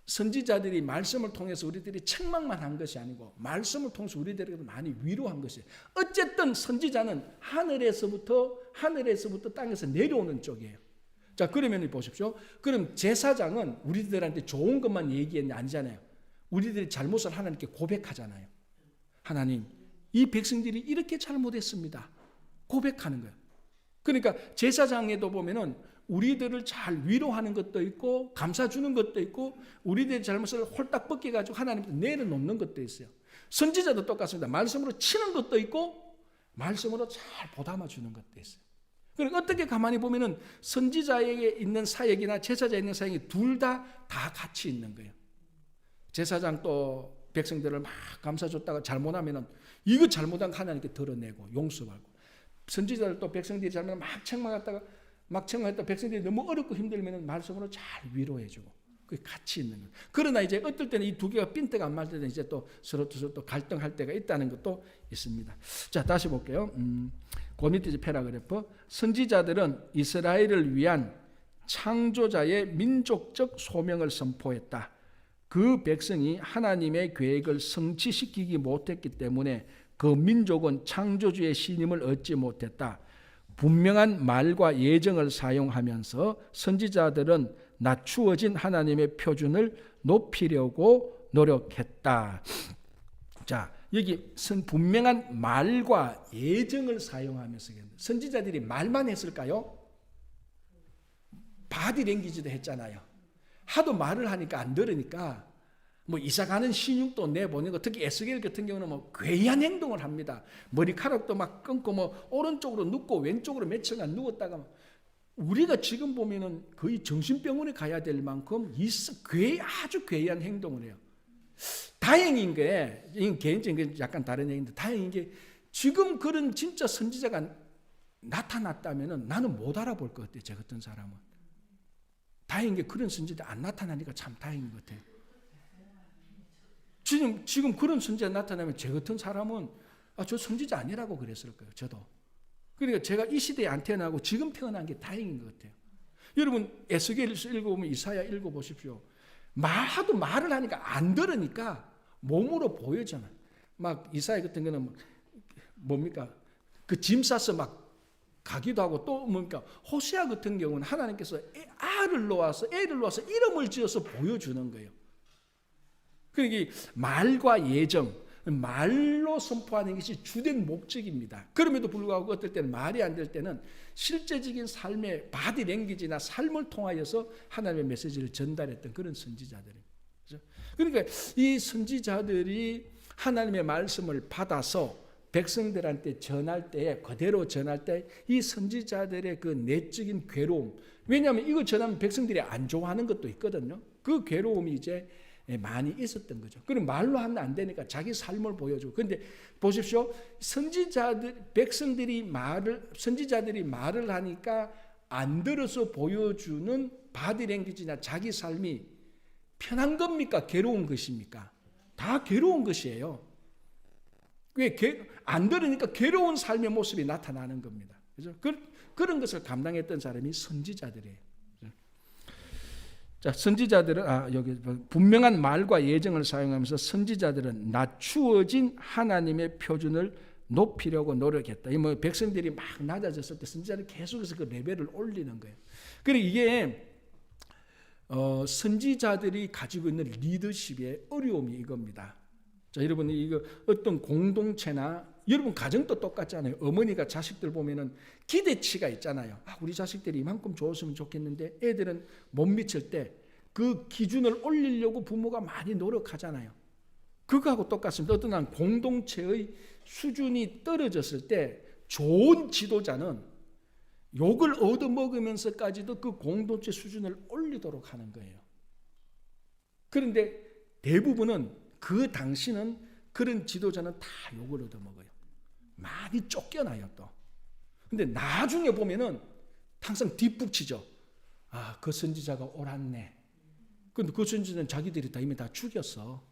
선지자들이 말씀을 통해서 우리들이 책망만 한 것이 아니고 말씀을 통해서 우리들에게 많이 위로한 것이에요. 어쨌든 선지자는 하늘에서부터 땅에서 내려오는 쪽이에요. 자, 그러면 보십시오. 그럼 제사장은 우리들한테 좋은 것만 얘기했냐? 아니잖아요. 우리들이 잘못을 하나님께 고백하잖아요. 하나님, 이 백성들이 이렇게 잘못했습니다. 고백하는 거예요. 그러니까 제사장에도 보면은 우리들을 잘 위로하는 것도 있고 감싸주는 것도 있고 우리들의 잘못을 홀딱 벗겨가지고 하나님께 내려놓는 것도 있어요. 선지자도 똑같습니다. 말씀으로 치는 것도 있고 말씀으로 잘 보담아주는 것도 있어요. 그러니까 어떻게 가만히 보면은 선지자에게 있는 사역이나 제사자에 있는 사역이 둘 다 같이 있는 거예요. 제사장 또 백성들을 막 감싸줬다가 잘못하면은 이거 잘못한 거 하나님께 드러내고 용서하고, 선지자들 또 백성들이 잘못하면 막 책망했다 백성들이 너무 어렵고 힘들면은 말씀으로 잘 위로해주고, 그게 같이 있는 거예요. 그러나 이제 어떨 때는 이 두 개가 핀트가 안 맞을 때는 이제 또 서로 또 갈등할 때가 있다는 것도 있습니다. 자, 다시 볼게요. 그 밑에 패러그래프. 선지자들은 이스라엘을 위한 창조자의 민족적 소명을 선포했다. 그 백성이 하나님의 계획을 성취시키지 못했기 때문에 그 민족은 창조주의 신임을 얻지 못했다. 분명한 말과 예정을 사용하면서 선지자들은 낮추어진 하나님의 표준을 높이려고 노력했다. 자, 여기 분명한 말과 예정을 사용하면서 선지자들이 말만 했을까요? 바디랭귀지도 했잖아요. 하도 말을 하니까 안 들으니까 뭐 이사가는 신용도 내보내고, 특히 에스겔 같은 경우는 뭐 괴이한 행동을 합니다. 머리카락도 막 끊고 뭐 오른쪽으로 눕고 왼쪽으로 며칠간 누웠다가, 우리가 지금 보면은 거의 정신병원에 가야 될 만큼 아주 괴이한 행동을 해요. 다행인 게, 이건 개인적인 약간 다른 얘기인데, 다행인 게 지금 그런 진짜 선지자가 나타났다면은 나는 못 알아볼 것 같아요. 저 같은 사람은. 다행인 게 그런 선지자 안 나타나니까 참 다행인 것 같아요. 지금 그런 선지자 나타나면 저 같은 사람은 저 선지자 아니라고 그랬을 거예요. 저도. 그러니까 제가 이 시대에 안 태어나고 지금 태어난 게 다행인 것 같아요. 여러분 에스겔 읽어보면, 이사야 읽어보십시오. 하도 말을 하니까 안 들으니까 몸으로 보여잖아요. 막 이사야 같은 거는 뭡니까? 그 짐 싸서 막 가기도 하고, 또 뭡니까? 호세아 같은 경우는 하나님께서 애를 놓아서 이름을 지어서 보여주는 거예요. 그러니까 말과 예정, 말로 선포하는 것이 주된 목적입니다. 그럼에도 불구하고 어떨 때는 말이 안 될 때는 실제적인 삶의 바디랭귀지나 삶을 통하여서 하나님의 메시지를 전달했던 그런 선지자들입니다. 그러니까 이 선지자들이 하나님의 말씀을 받아서 백성들한테 전할 때, 그대로 전할 때 이 선지자들의 그 내적인 괴로움, 왜냐하면 이거 전하면 백성들이 안 좋아하는 것도 있거든요. 그 괴로움이 이제 많이 있었던 거죠. 그럼 말로 하면 안 되니까 자기 삶을 보여주고. 그런데 보십시오. 선지자들이 말을 하니까 안 들어서 보여주는 바디랭귀지나 자기 삶이 편한 겁니까? 괴로운 것입니까? 다 괴로운 것이에요. 왜 안 들으니까 괴로운 삶의 모습이 나타나는 겁니다. 그죠? 그런 것을 감당했던 사람이 선지자들이에요. 자, 선지자들은 여기 분명한 말과 예정을 사용하면서 선지자들은 낮추어진 하나님의 표준을 높이려고 노력했다. 뭐 백성들이 막 낮아졌을 때 선지자는 계속해서 그 레벨을 올리는 거예요. 그리고 이게 선지자들이 가지고 있는 리더십의 어려움이 이겁니다. 자, 여러분 이거 어떤 공동체나 여러분 가정도 똑같잖아요. 어머니가 자식들 보면은 기대치가 있잖아요. 우리 자식들이 이만큼 좋았으면 좋겠는데, 애들은 못 미칠 때 그 기준을 올리려고 부모가 많이 노력하잖아요. 그거하고 똑같습니다. 어떤 한 공동체의 수준이 떨어졌을 때 좋은 지도자는 욕을 얻어먹으면서까지도 그 공동체 수준을 올리도록 하는 거예요. 그런데 대부분은 그 당시는 그런 지도자는 다 욕을 얻어먹어요. 많이 쫓겨나요 또. 근데 나중에 보면은 항상 뒷북치죠. 그 선지자가 옳았네. 근데 그 선지자는 자기들이 이미 다 죽였어.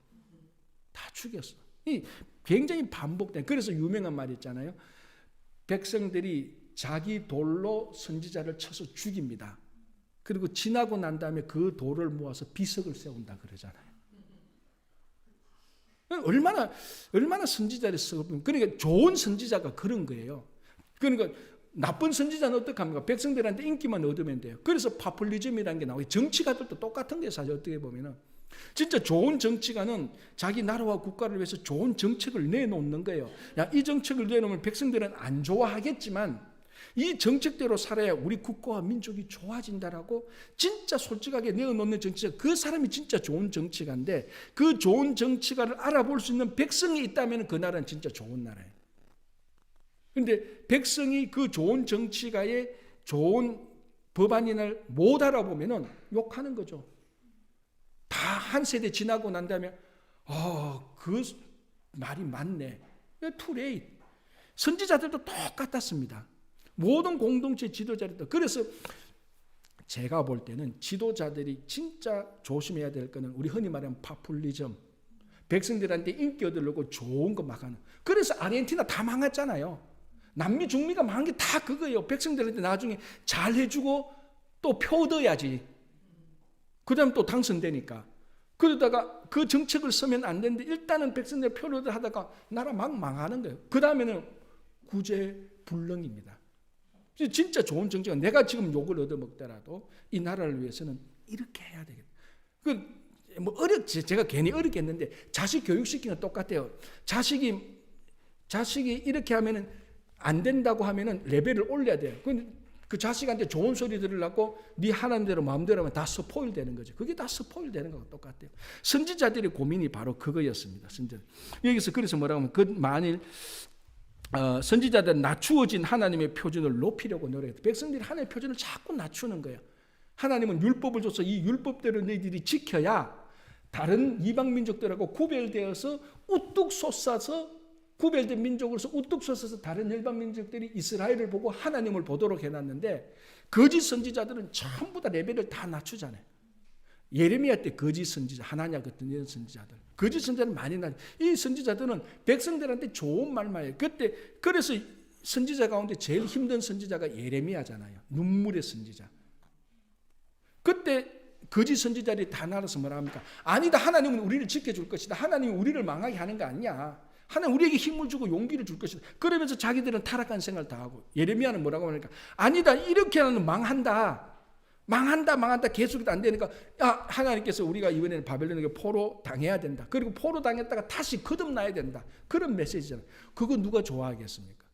다 죽였어. 이 굉장히 반복된. 그래서 유명한 말이 있잖아요. 백성들이 자기 돌로 선지자를 쳐서 죽입니다. 그리고 지나고 난 다음에 그 돌을 모아서 비석을 세운다 그러잖아요. 얼마나 선지자를 쓰고, 그러니까 좋은 선지자가 그런 거예요. 그러니까 나쁜 선지자는 어떻게 합니까? 백성들한테 인기만 얻으면 돼요. 그래서 파퓰리즘이라는 게 나와요. 정치가들도 똑같은 게 사실 어떻게 보면은 진짜 좋은 정치가는 자기 나라와 국가를 위해서 좋은 정책을 내놓는 거예요. 이 정책을 내놓으면 백성들은 안 좋아하겠지만 이 정책대로 살아야 우리 국가와 민족이 좋아진다라고 진짜 솔직하게 내어놓는 정치가, 그 사람이 진짜 좋은 정치가인데, 그 좋은 정치가를 알아볼 수 있는 백성이 있다면 그 나라는 진짜 좋은 나라예요. 그런데 백성이 그 좋은 정치가의 좋은 법안을 못 알아보면 욕하는 거죠. 다 한 세대 지나고 난 다음에 그 말이 맞네. too late. 선지자들도 똑같았습니다. 모든 공동체 지도자들도. 그래서 제가 볼 때는 지도자들이 진짜 조심해야 될 거는 우리 흔히 말하는 파퓰리즘, 백성들한테 인기 얻으려고 좋은 거 막 하는. 그래서 아르헨티나 다 망했잖아요. 남미 중미가 망한 게 다 그거예요. 백성들한테 나중에 잘 해주고 또 표 얻어야지. 그 다음 또 당선되니까. 그러다가 그 정책을 쓰면 안 되는데 일단은 백성들 표를 얻어 하다가 나라 막 망하는 거예요. 그 다음에는 구제불능입니다. 진짜 좋은 정치가, 내가 지금 욕을 얻어먹더라도 이 나라를 위해서는 이렇게 해야 되겠다. 뭐 어렵지. 제가 괜히 어렵게 했는데 자식 교육시키는 건 똑같아요. 자식이 이렇게 하면은 안 된다고 하면은 레벨을 올려야 돼요. 그 자식한테 좋은 소리 들으려고 네 하나님대로 마음대로 하면 다 스포일 되는 거죠. 그게 다 스포일 되는 거하고 똑같아요. 선지자들의 고민이 바로 그거였습니다. 여기서 그래서 뭐라고 하면 그 만일 선지자들은 낮추어진 하나님의 표준을 높이려고 노력했다. 백성들이 하나님의 표준을 자꾸 낮추는 거예요. 하나님은 율법을 줘서 이 율법대로 너희들이 지켜야 다른 이방 민족들하고 구별되어서 우뚝 솟아서 구별된 민족으로서 우뚝 솟아서 다른 열방 민족들이 이스라엘을 보고 하나님을 보도록 해놨는데 거짓 선지자들은 전부 다 레벨을 다 낮추잖아요. 예레미야 때 거짓 선지자, 하나냐 같은 이런 선지자들, 거짓 선지자는 많이 낮. 이 선지자들은 백성들한테 좋은 말만 해요. 그때 그래서 선지자 가운데 제일 힘든 선지자가 예레미야잖아요. 눈물의 선지자. 그때 거짓 선지자들이 다 나눠서 뭐라 합니까? 아니다, 하나님은 우리를 지켜줄 것이다. 하나님이 우리를 망하게 하는 거 아니야. 하나님 우리에게 힘을 주고 용기를 줄 것이다. 그러면서 자기들은 타락한 생활을 다 하고, 예레미야는 뭐라고 하니까 아니다, 이렇게 하면 망한다 계속해도 안 되니까 하나님께서 우리가 이번에는 바벨론에게 포로 당해야 된다. 그리고 포로 당했다가 다시 거듭나야 된다. 그런 메시지잖아요. 그거 누가 좋아하겠습니까?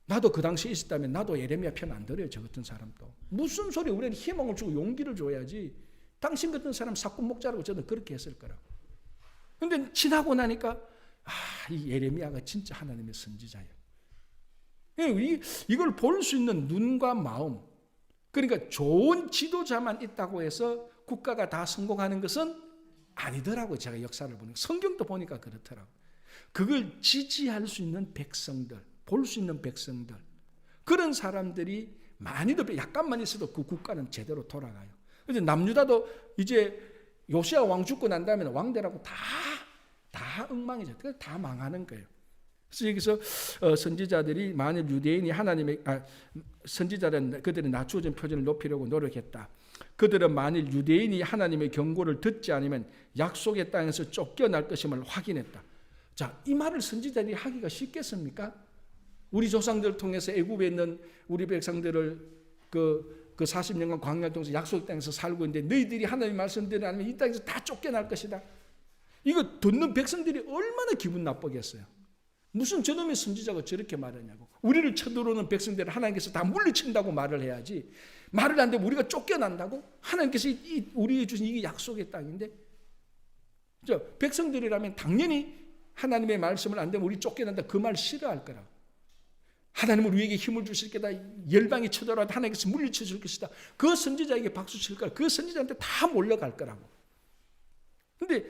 나도 그 당시에 있었다면 나도 예레미야 편 안 들어요. 저 같은 사람도. 무슨 소리, 우리는 희망을 주고 용기를 줘야지. 당신 같은 사람 사꾼 목자라고 저는 그렇게 했을 거라고. 근데 지나고 나니까 이 예레미야가 진짜 하나님의 선지자예요. 이걸 볼 수 있는 눈과 마음, 그러니까 좋은 지도자만 있다고 해서 국가가 다 성공하는 것은 아니더라고요. 제가 역사를 보니까, 성경도 보니까 그렇더라고요. 그걸 지지할 수 있는 백성들, 볼 수 있는 백성들, 그런 사람들이 많이 더 약간만 있어도 그 국가는 제대로 돌아가요. 그래서 남유다도 이제 요시야 왕 죽고 난 다음에는 왕대라고 다 엉망이죠. 다 망하는 거예요. 그래서 여기서 선지자들이 만일 유대인이 하나님의 선지자들은 그들의 낮추어진 표준을 높이려고 노력했다. 그들은 만일 유대인이 하나님의 경고를 듣지 않으면 약속의 땅에서 쫓겨날 것임을 확인했다. 자, 이 말을 선지자들이 하기가 쉽겠습니까? 우리 조상들을 통해서 애굽에 있는 우리 백성들을 그 40년간 광야 동안 약속의 땅에서 살고 있는데 너희들이 하나님의 말씀대로 안 하면 이 땅에서 다 쫓겨날 것이다. 이거 듣는 백성들이 얼마나 기분 나쁘겠어요. 무슨 저놈의 선지자가 저렇게 말하냐고. 우리를 쳐들어오는 백성들을 하나님께서 다 물리친다고 말을 해야지. 말을 안 되면 우리가 쫓겨난다고? 하나님께서 우리에게 주신 이게 약속의 땅인데, 백성들이라면 당연히 하나님의 말씀을 안 되면 우리 쫓겨난다 그 말 싫어할 거라고. 하나님은 우리에게 힘을 주실 거다. 열방이 쳐들어와도 하나님께서 물리쳐 줄 것이다. 그 선지자에게 박수 칠 거라. 그 선지자한테 다 몰려갈 거라고. 근데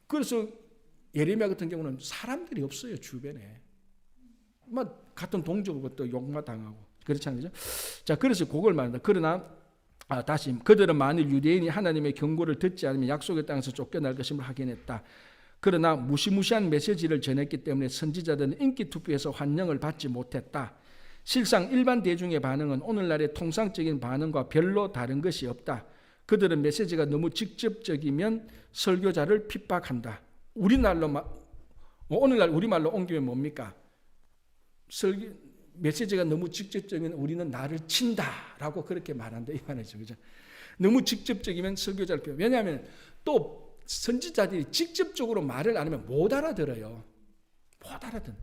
그래서 예레미야 같은 경우는 사람들이 없어요, 주변에. 같은 동족으로 또 욕마 당하고 그렇잖아요. 자, 그래서 그걸 말한다. 그러나 다시 그들은 만일 유대인이 하나님의 경고를 듣지 않으면 약속의 땅에서 쫓겨날 것임을 확인했다. 그러나 무시무시한 메시지를 전했기 때문에 선지자들은 인기 투표에서 환영을 받지 못했다. 실상 일반 대중의 반응은 오늘날의 통상적인 반응과 별로 다른 것이 없다. 그들은 메시지가 너무 직접적이면 설교자를 핍박한다. 오늘날 우리말로 옮기면 뭡니까? 메시지가 너무 직접적이면 우리는 나를 친다라고 그렇게 말한다 이 말이죠. 그죠? 너무 직접적이면 설교자를 핍박. 왜냐하면 또 선지자들이 직접적으로 말을 안 하면 못 알아들어요. 못 알아듣는.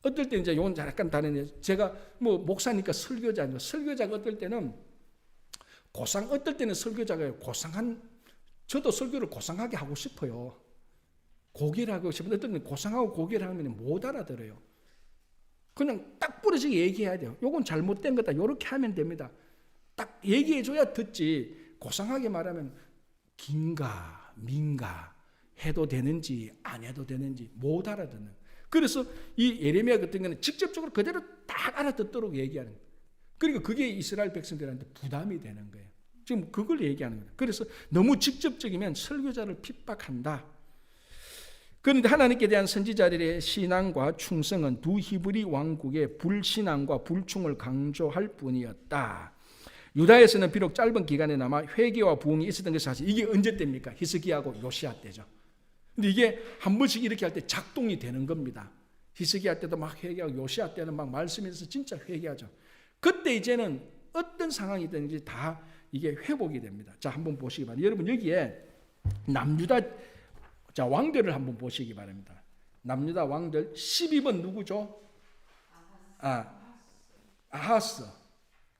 어떨 때 이제 이건 약간 다른. 제가 목사니까 설교자죠. 설교자가 어떨 때는 어떨 때는 설교자가 저도 설교를 고상하게 하고 싶어요. 고개를 하고 싶은데 어떤 때는 고상하고 고개를 하면 못 알아들어요. 그냥 딱 부러지게 얘기해야 돼요. 요건 잘못된 거다. 요렇게 하면 됩니다. 딱 얘기해줘야 듣지. 고상하게 말하면 긴가 민가 해도 되는지 안 해도 되는지 못 알아듣는. 그래서 이 예레미야 같은 경우는 직접적으로 그대로 딱 알아듣도록 얘기하는 거예요. 그러니까 그게 이스라엘 백성들한테 부담이 되는 거예요. 지금 그걸 얘기하는 거예요. 그래서 너무 직접적이면 설교자를 핍박한다. 그런데 하나님께 대한 선지자들의 신앙과 충성은 두 히브리 왕국의 불신앙과 불충을 강조할 뿐이었다. 유다에서는 비록 짧은 기간에나마 회개와 부흥이 있었던 것이 사실. 이게 언제 때입니까? 히스기야하고 요시야 때죠. 근데 이게 한 번씩 이렇게 할 때 작동이 되는 겁니다. 히스기야 때도 막 회개하고 요시야 때는 막 말씀에서 진짜 회개하죠. 그때 이제는 어떤 상황이 되는지 다 이게 회복이 됩니다. 자, 한번 보시기 바랍니다. 여러분 여기에 남유다 왕들을 한번 보시기 바랍니다. 남유다 왕들 12번 누구죠? 아하스.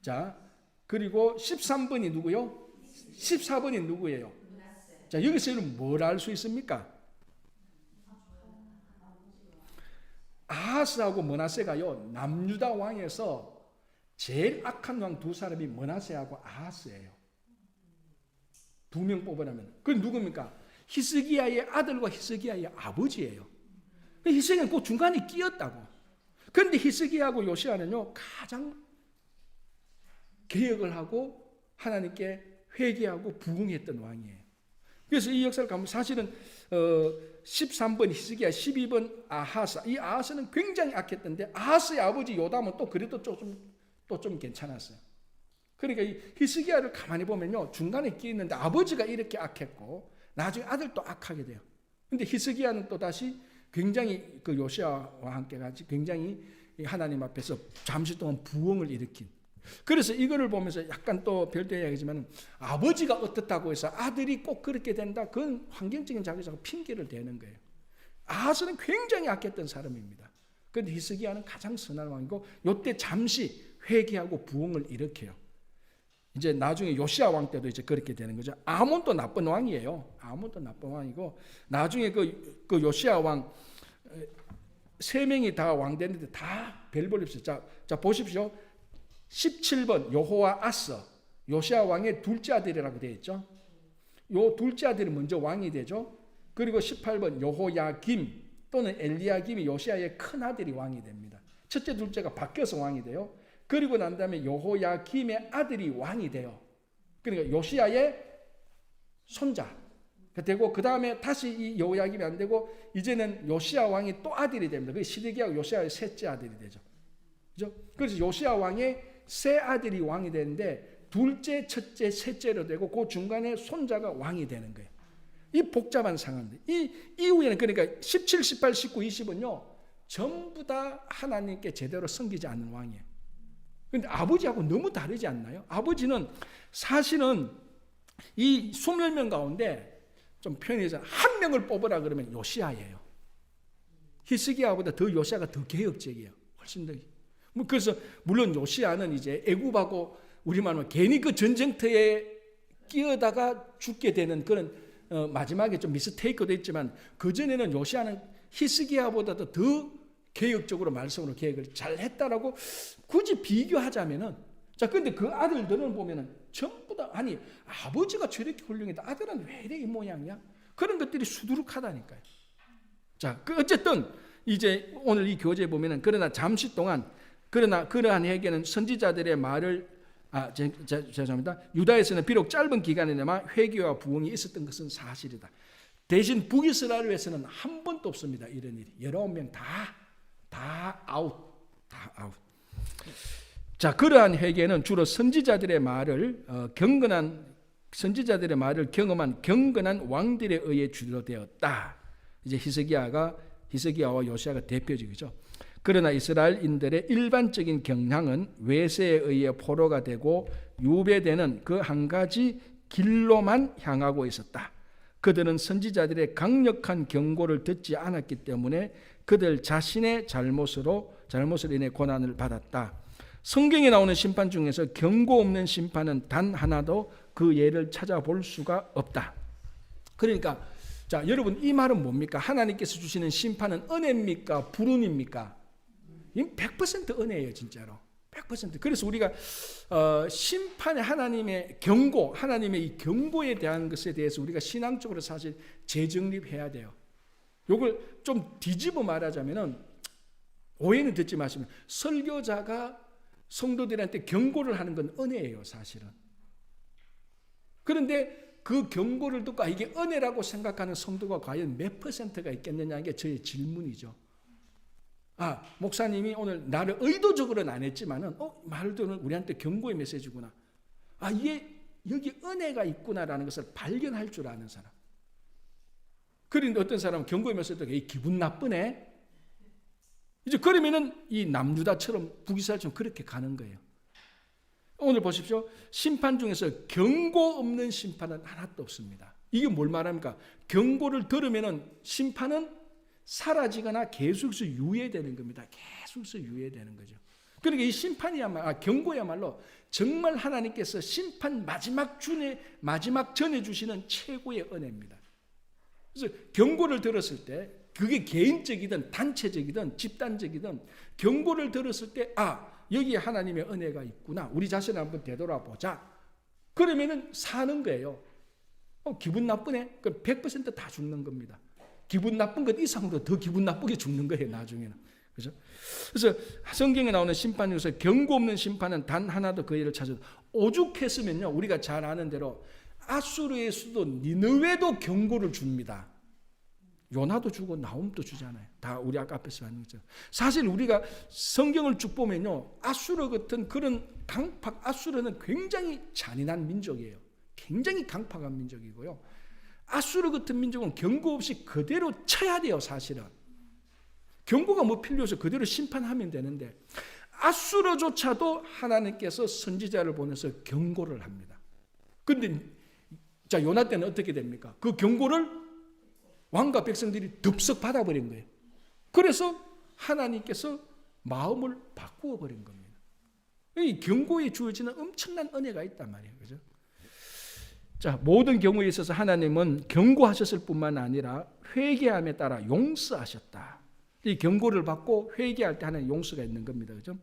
자, 그리고 13번이 누구요? 14번이 누구예요? 자, 여기서 여러분 뭘 알 수 있습니까? 아하스하고 므낫세가요, 남유다 왕에서 제일 악한 왕 두 사람이 므낫세하고 아하스예요. 두 명 뽑으라면. 그건 누굽니까? 히스기야의 아들과 히스기야의 아버지예요. 히스기야는 그 중간에 끼었다고. 그런데 히스기야하고 요시야는요, 가장 개혁을 하고 하나님께 회개하고 부응했던 왕이에요. 그래서 이 역사를 가면 사실은 13번 히스기야, 12번 아하스. 이 아하스는 굉장히 악했던데 아하스의 아버지 요담은 또 그래도 좀 괜찮았어요. 그러니까 이 히스기야를 가만히 보면요, 중간에 끼있는데 아버지가 이렇게 악했고 나중에 아들도 악하게 돼요. 근데 히스기야는 또 다시 굉장히 그 요시야와 함께 같이 굉장히 하나님 앞에서 잠시 동안 부흥을 일으킨. 그래서 이거를 보면서 약간 또 별도의 이야기지만 아버지가 어떻다고 해서 아들이 꼭 그렇게 된다, 그건 환경적인 자기가 핑계를 대는 거예요. 아하스는 굉장히 악했던 사람입니다. 그런데 히스기야는 가장 선한 왕이고 이때 잠시 회개하고 부흥을 일으켜요. 이제 나중에 요시야 왕 때도 이제 그렇게 되는 거죠. 아몬도 나쁜 왕이에요. 아몬도 나쁜 왕이고 나중에 그 요시야 왕 세 명이 다 왕 됐는데 다 별볼 없어요. 자 보십시오. 17번 여호와아스, 요시야 왕의 둘째 아들이라고 되어 있죠. 요 둘째 아들이 먼저 왕이 되죠. 그리고 18번 여호야김 또는 엘리야김이 요시야의 큰 아들이 왕이 됩니다. 첫째 둘째가 바뀌어서 왕이 돼요. 그리고 난 다음에 여호야김의 아들이 왕이 돼요. 그러니까 요시야의 손자 되고, 그 다음에 다시 이 여호야김이 안 되고 이제는 요시야 왕이 또 아들이 됩니다. 그게 시드기야하고 요시야의 셋째 아들이 되죠. 그죠? 그래서 요시야 왕의 세 아들이 왕이 되는데 둘째, 첫째, 셋째로 되고 그 중간에 손자가 왕이 되는 거예요. 이 복잡한 상황들. 이 이후에는 그러니까 17, 18, 19, 20은요 전부 다 하나님께 제대로 섬기지 않는 왕이에요. 그런데 아버지하고 너무 다르지 않나요? 아버지는 사실은 이 20명 가운데 좀 표현해서 한 명을 뽑으라 그러면 요시야예요. 히스기야보다 더 요시야가 더 개혁적이에요. 훨씬 더. 그래서 물론 요시야는 이제 애굽하고 우리말로 괜히 그 전쟁터에 끼어다가 죽게 되는 그런 마지막에 좀 미스테이크도 있지만 그 전에는 요시야는 히스기야보다도 더 개혁적으로 말씀으로 계획을 잘 했다라고 굳이 비교하자면은, 자, 근데 그 아들들은 보면은 전부 다, 아니, 아버지가 저렇게 훌륭했다, 아들은 왜 이래 이 모양이야? 그런 것들이 수두룩하다니까요. 자, 어쨌든 이제 오늘 이 교재에 보면은 그러나 잠시 동안 그러한 회개는 선지자들의 말을 죄송합니다. 유다에서는 비록 짧은 기간이나마 회개와 부흥이 있었던 것은 사실이다. 대신 북이스라엘에서는 한 번도 없습니다. 이런 일이. 19명 다 아웃. 자, 그러한 회개는 주로 선지자들의 말을 경험한 경건한 왕들에 의해 주도되었다. 이제 히스기야와 요시야가 대표적이죠. 그러나 이스라엘인들의 일반적인 경향은 외세에 의해 포로가 되고 유배되는 그 한 가지 길로만 향하고 있었다. 그들은 선지자들의 강력한 경고를 듣지 않았기 때문에 그들 자신의 잘못으로 인해 고난을 받았다. 성경에 나오는 심판 중에서 경고 없는 심판은 단 하나도 그 예를 찾아볼 수가 없다. 그러니까 자, 여러분, 이 말은 뭡니까? 하나님께서 주시는 심판은 은혜입니까? 불운입니까? 100% 은혜예요, 진짜로. 100%. 그래서 우리가 심판의 하나님의 경고, 하나님의 이 경고에 대한 것에 대해서 우리가 신앙적으로 사실 재정립해야 돼요. 이걸 좀 뒤집어 말하자면은, 오해는 듣지 마시면, 설교자가 성도들한테 경고를 하는 건 은혜예요, 사실은. 그런데 그 경고를 듣고 이게 은혜라고 생각하는 성도가 과연 몇 %가 있겠느냐는 게 저의 질문이죠. 목사님이 오늘 나를 의도적으로는 안 했지만은 말도는 우리한테 경고의 메시지구나. 이게 여기 은혜가 있구나라는 것을 발견할 줄 아는 사람. 그런데 어떤 사람은 경고의 메시지가 기분 나쁘네. 이제 그러면은 이 남유다처럼 북이스라엘처럼 그렇게 가는 거예요. 오늘 보십시오. 심판 중에서 경고 없는 심판은 하나도 없습니다. 이게 뭘 말합니까? 경고를 들으면은 심판은 사라지거나 계속해서 유예되는 겁니다. 계속해서 유예되는 거죠. 그러니까 이 심판이야말로 경고야말로 정말 하나님께서 심판 마지막 전에 주시는 최고의 은혜입니다. 그래서 경고를 들었을 때 그게 개인적이든 단체적이든 집단적이든 경고를 들었을 때 여기에 하나님의 은혜가 있구나. 우리 자신을 한번 되돌아보자. 그러면은 사는 거예요. 기분 나쁘네? 그럼 100% 다 죽는 겁니다. 기분 나쁜 것 이상으로 더 기분 나쁘게 죽는 거예요, 나중에는. 그죠? 그래서 성경에 나오는 심판 중에서 경고 없는 심판은 단 하나도 그 일을 찾아도 오죽했으면요, 우리가 잘 아는 대로 아수르의 수도 니느웨도 경고를 줍니다. 요나도 주고 나홈도 주잖아요. 다 우리 앞에서 하는 것처럼. 사실 우리가 성경을 쭉 보면요, 아수르 같은 그런 아수르는 굉장히 잔인한 민족이에요. 굉장히 강팍한 민족이고요. 아수르 같은 민족은 경고 없이 그대로 쳐야 돼요, 사실은. 경고가 뭐 필요해서 그대로 심판하면 되는데 아수르조차도 하나님께서 선지자를 보내서 경고를 합니다. 그런데 자, 요나 때는 어떻게 됩니까? 그 경고를 왕과 백성들이 덥석 받아버린 거예요. 그래서 하나님께서 마음을 바꾸어 버린 겁니다. 이 경고에 주어지는 엄청난 은혜가 있단 말이에요. 그죠? 자, 모든 경우에 있어서 하나님은 경고하셨을 뿐만 아니라 회개함에 따라 용서하셨다. 이 경고를 받고 회개할 때 하나님 용서가 있는 겁니다. 그죠?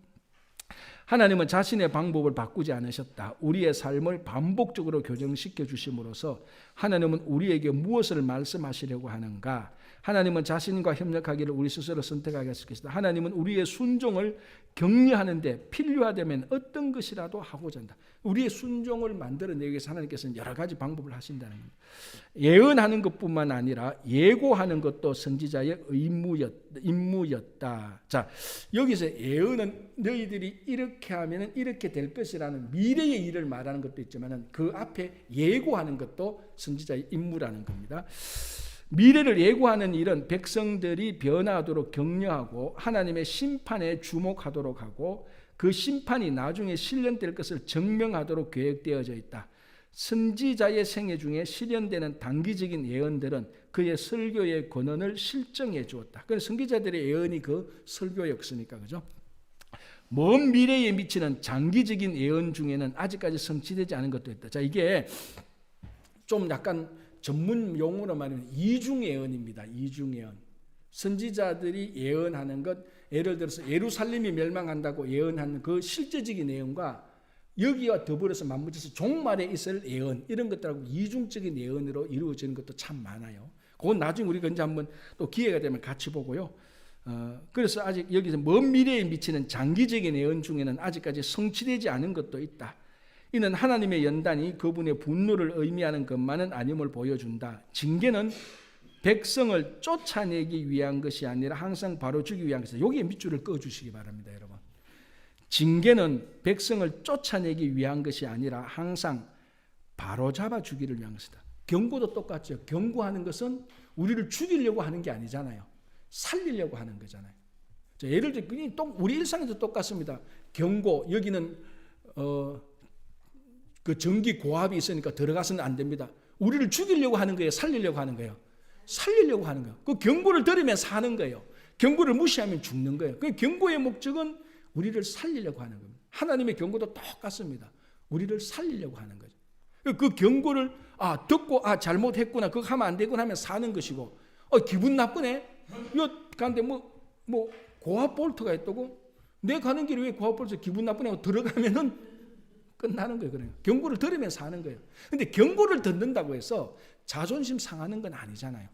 하나님은 자신의 방법을 바꾸지 않으셨다. 우리의 삶을 반복적으로 교정시켜 주심으로써 하나님은 우리에게 무엇을 말씀하시려고 하는가? 하나님은 자신과 협력하기를 우리 스스로 선택하게 하실 것이다. 하나님은 우리의 순종을 격려하는데 필요하다면 어떤 것이라도 하고자 한다. 우리의 순종을 만들어내기 위해서 하나님께서는 여러 가지 방법을 하신다는 겁니다. 예언하는 것뿐만 아니라 예고하는 것도 선지자의 임무였다. 자, 여기서 예언은 너희들이 이렇게 하면 이렇게 될 것이라는 미래의 일을 말하는 것도 있지만 그 앞에 예고하는 것도 선지자의 임무라는 겁니다. 미래를 예고하는 일은 백성들이 변화하도록 격려하고 하나님의 심판에 주목하도록 하고 그 심판이 나중에 실현될 것을 증명하도록 계획되어져 있다. 선지자의 생애 중에 실현되는 단기적인 예언들은 그의 설교의 권한을 실정해 주었다. 그래서 선지자들의 예언이 그 설교였으니까, 그죠? 먼 미래에 미치는 장기적인 예언 중에는 아직까지 성취되지 않은 것도 있다. 자, 이게 좀 약간 전문 용어로 말하면 이중 예언입니다. 이중 예언. 선지자들이 예언하는 것, 예를 들어서 예루살렘이 멸망한다고 예언하는 그 실제적인 내용과 여기와 더불어서 맞물려서 종말에 있을 예언, 이런 것들하고 이중적인 예언으로 이루어지는 것도 참 많아요. 그건 나중에 우리가 이제 한번 또 기회가 되면 같이 보고요. 그래서 아직 여기서 먼 미래에 미치는 장기적인 예언 중에는 아직까지 성취되지 않은 것도 있다. 이는 하나님의 연단이 그분의 분노를 의미하는 것만은 아님을 보여준다. 징계는 백성을 쫓아내기 위한 것이 아니라 항상 바로주기 위한 것이다. 여기에 밑줄을 그어주시기 바랍니다, 여러분. 징계는 백성을 쫓아내기 위한 것이 아니라 항상 바로잡아 주기를 위한 것이다. 경고도 똑같죠. 경고하는 것은 우리를 죽이려고 하는 게 아니잖아요. 살리려고 하는 거잖아요. 예를 들어 우리 일상에도 똑같습니다. 경고, 여기는 그 전기 고압이 있으니까 들어가서는 안 됩니다. 우리를 죽이려고 하는 거예요? 살리려고 하는 거예요? 살리려고 하는 거예요. 그 경고를 들으면 사는 거예요. 경고를 무시하면 죽는 거예요. 그 경고의 목적은 우리를 살리려고 하는 겁니다. 하나님의 경고도 똑같습니다. 우리를 살리려고 하는 거죠. 그 경고를 듣고 잘못했구나, 그거 하면 안 되구나 하면 사는 것이고, 기분 나쁘네. 그런데 뭐 고압 볼트가 있다고? 내 가는 길에 왜 고압 볼트 기분 나쁘냐고 들어가면은 끝나는 거예요. 그래요. 경고를 들으면 사는 거예요. 근데 경고를 듣는다고 해서 자존심 상하는 건 아니잖아요.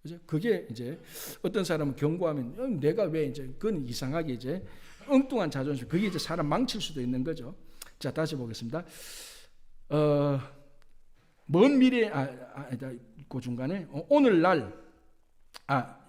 그죠? 그게 이제 어떤 사람은 경고하면 내가 왜 이제 그건 이상하게 이제 엉뚱한 자존심, 그게 이제 사람 망칠 수도 있는 거죠. 자, 다시 보겠습니다. 먼 미래 그 중간에 오늘날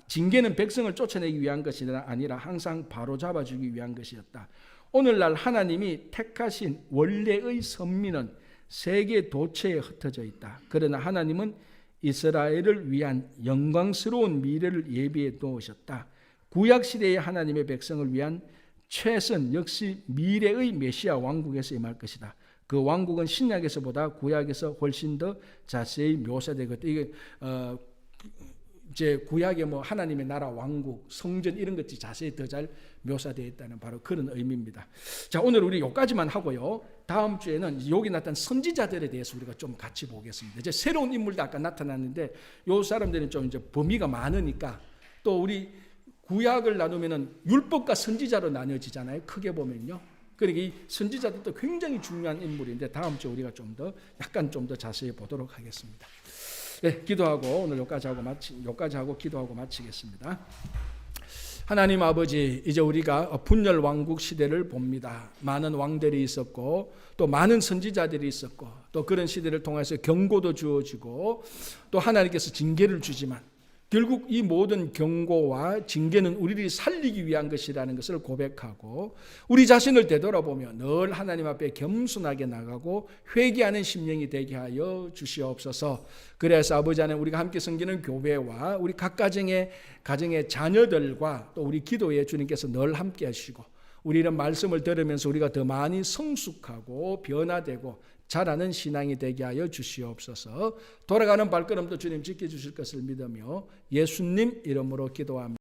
징계는 백성을 쫓아내기 위한 것이 아니라 항상 바로잡아주기 위한 것이었다. 오늘날 하나님이 택하신 원래의 선민은 세계 도처에 흩어져 있다. 그러나 하나님은 이스라엘을 위한 영광스러운 미래를 예비해 놓으셨다. 구약시대의 하나님의 백성을 위한 최선, 역시 미래의 메시아 왕국에서 임할 것이다. 그 왕국은 신약에서보다 구약에서 훨씬 더 자세히 묘사되거든. 이게 이제 구약에 뭐 하나님의 나라, 왕국, 성전 이런 것들이 자세히 더 잘 묘사되어 있다는 바로 그런 의미입니다. 자, 오늘 우리 여기까지만 하고요. 다음 주에는 여기 나타난 선지자들에 대해서 우리가 좀 같이 보겠습니다. 이제 새로운 인물도 아까 나타났는데 요 사람들은 좀 이제 범위가 많으니까 또 우리 구약을 나누면은 율법과 선지자로 나뉘어지잖아요. 크게 보면요. 그러니까 이 선지자들도 굉장히 중요한 인물인데 다음 주에 우리가 약간 좀 더 자세히 보도록 하겠습니다. 네, 기도하고 오늘 여기까지 하고 기도하고 마치겠습니다. 하나님 아버지, 이제 우리가 분열 왕국 시대를 봅니다. 많은 왕들이 있었고 또 많은 선지자들이 있었고 또 그런 시대를 통해서 경고도 주어지고 또 하나님께서 징계를 주지만 결국 이 모든 경고와 징계는 우리를 살리기 위한 것이라는 것을 고백하고 우리 자신을 되돌아보며 늘 하나님 앞에 겸손하게 나가고 회개하는 심령이 되게 하여 주시옵소서. 그래서 아버지 하나님, 우리가 함께 섬기는 교회와 우리 각 가정의 자녀들과 또 우리 기도에 주님께서 늘 함께 하시고 우리 이런 말씀을 들으면서 우리가 더 많이 성숙하고 변화되고 자라는 신앙이 되게 하여 주시옵소서. 돌아가는 발걸음도 주님 지켜주실 것을 믿으며 예수님 이름으로 기도합니다.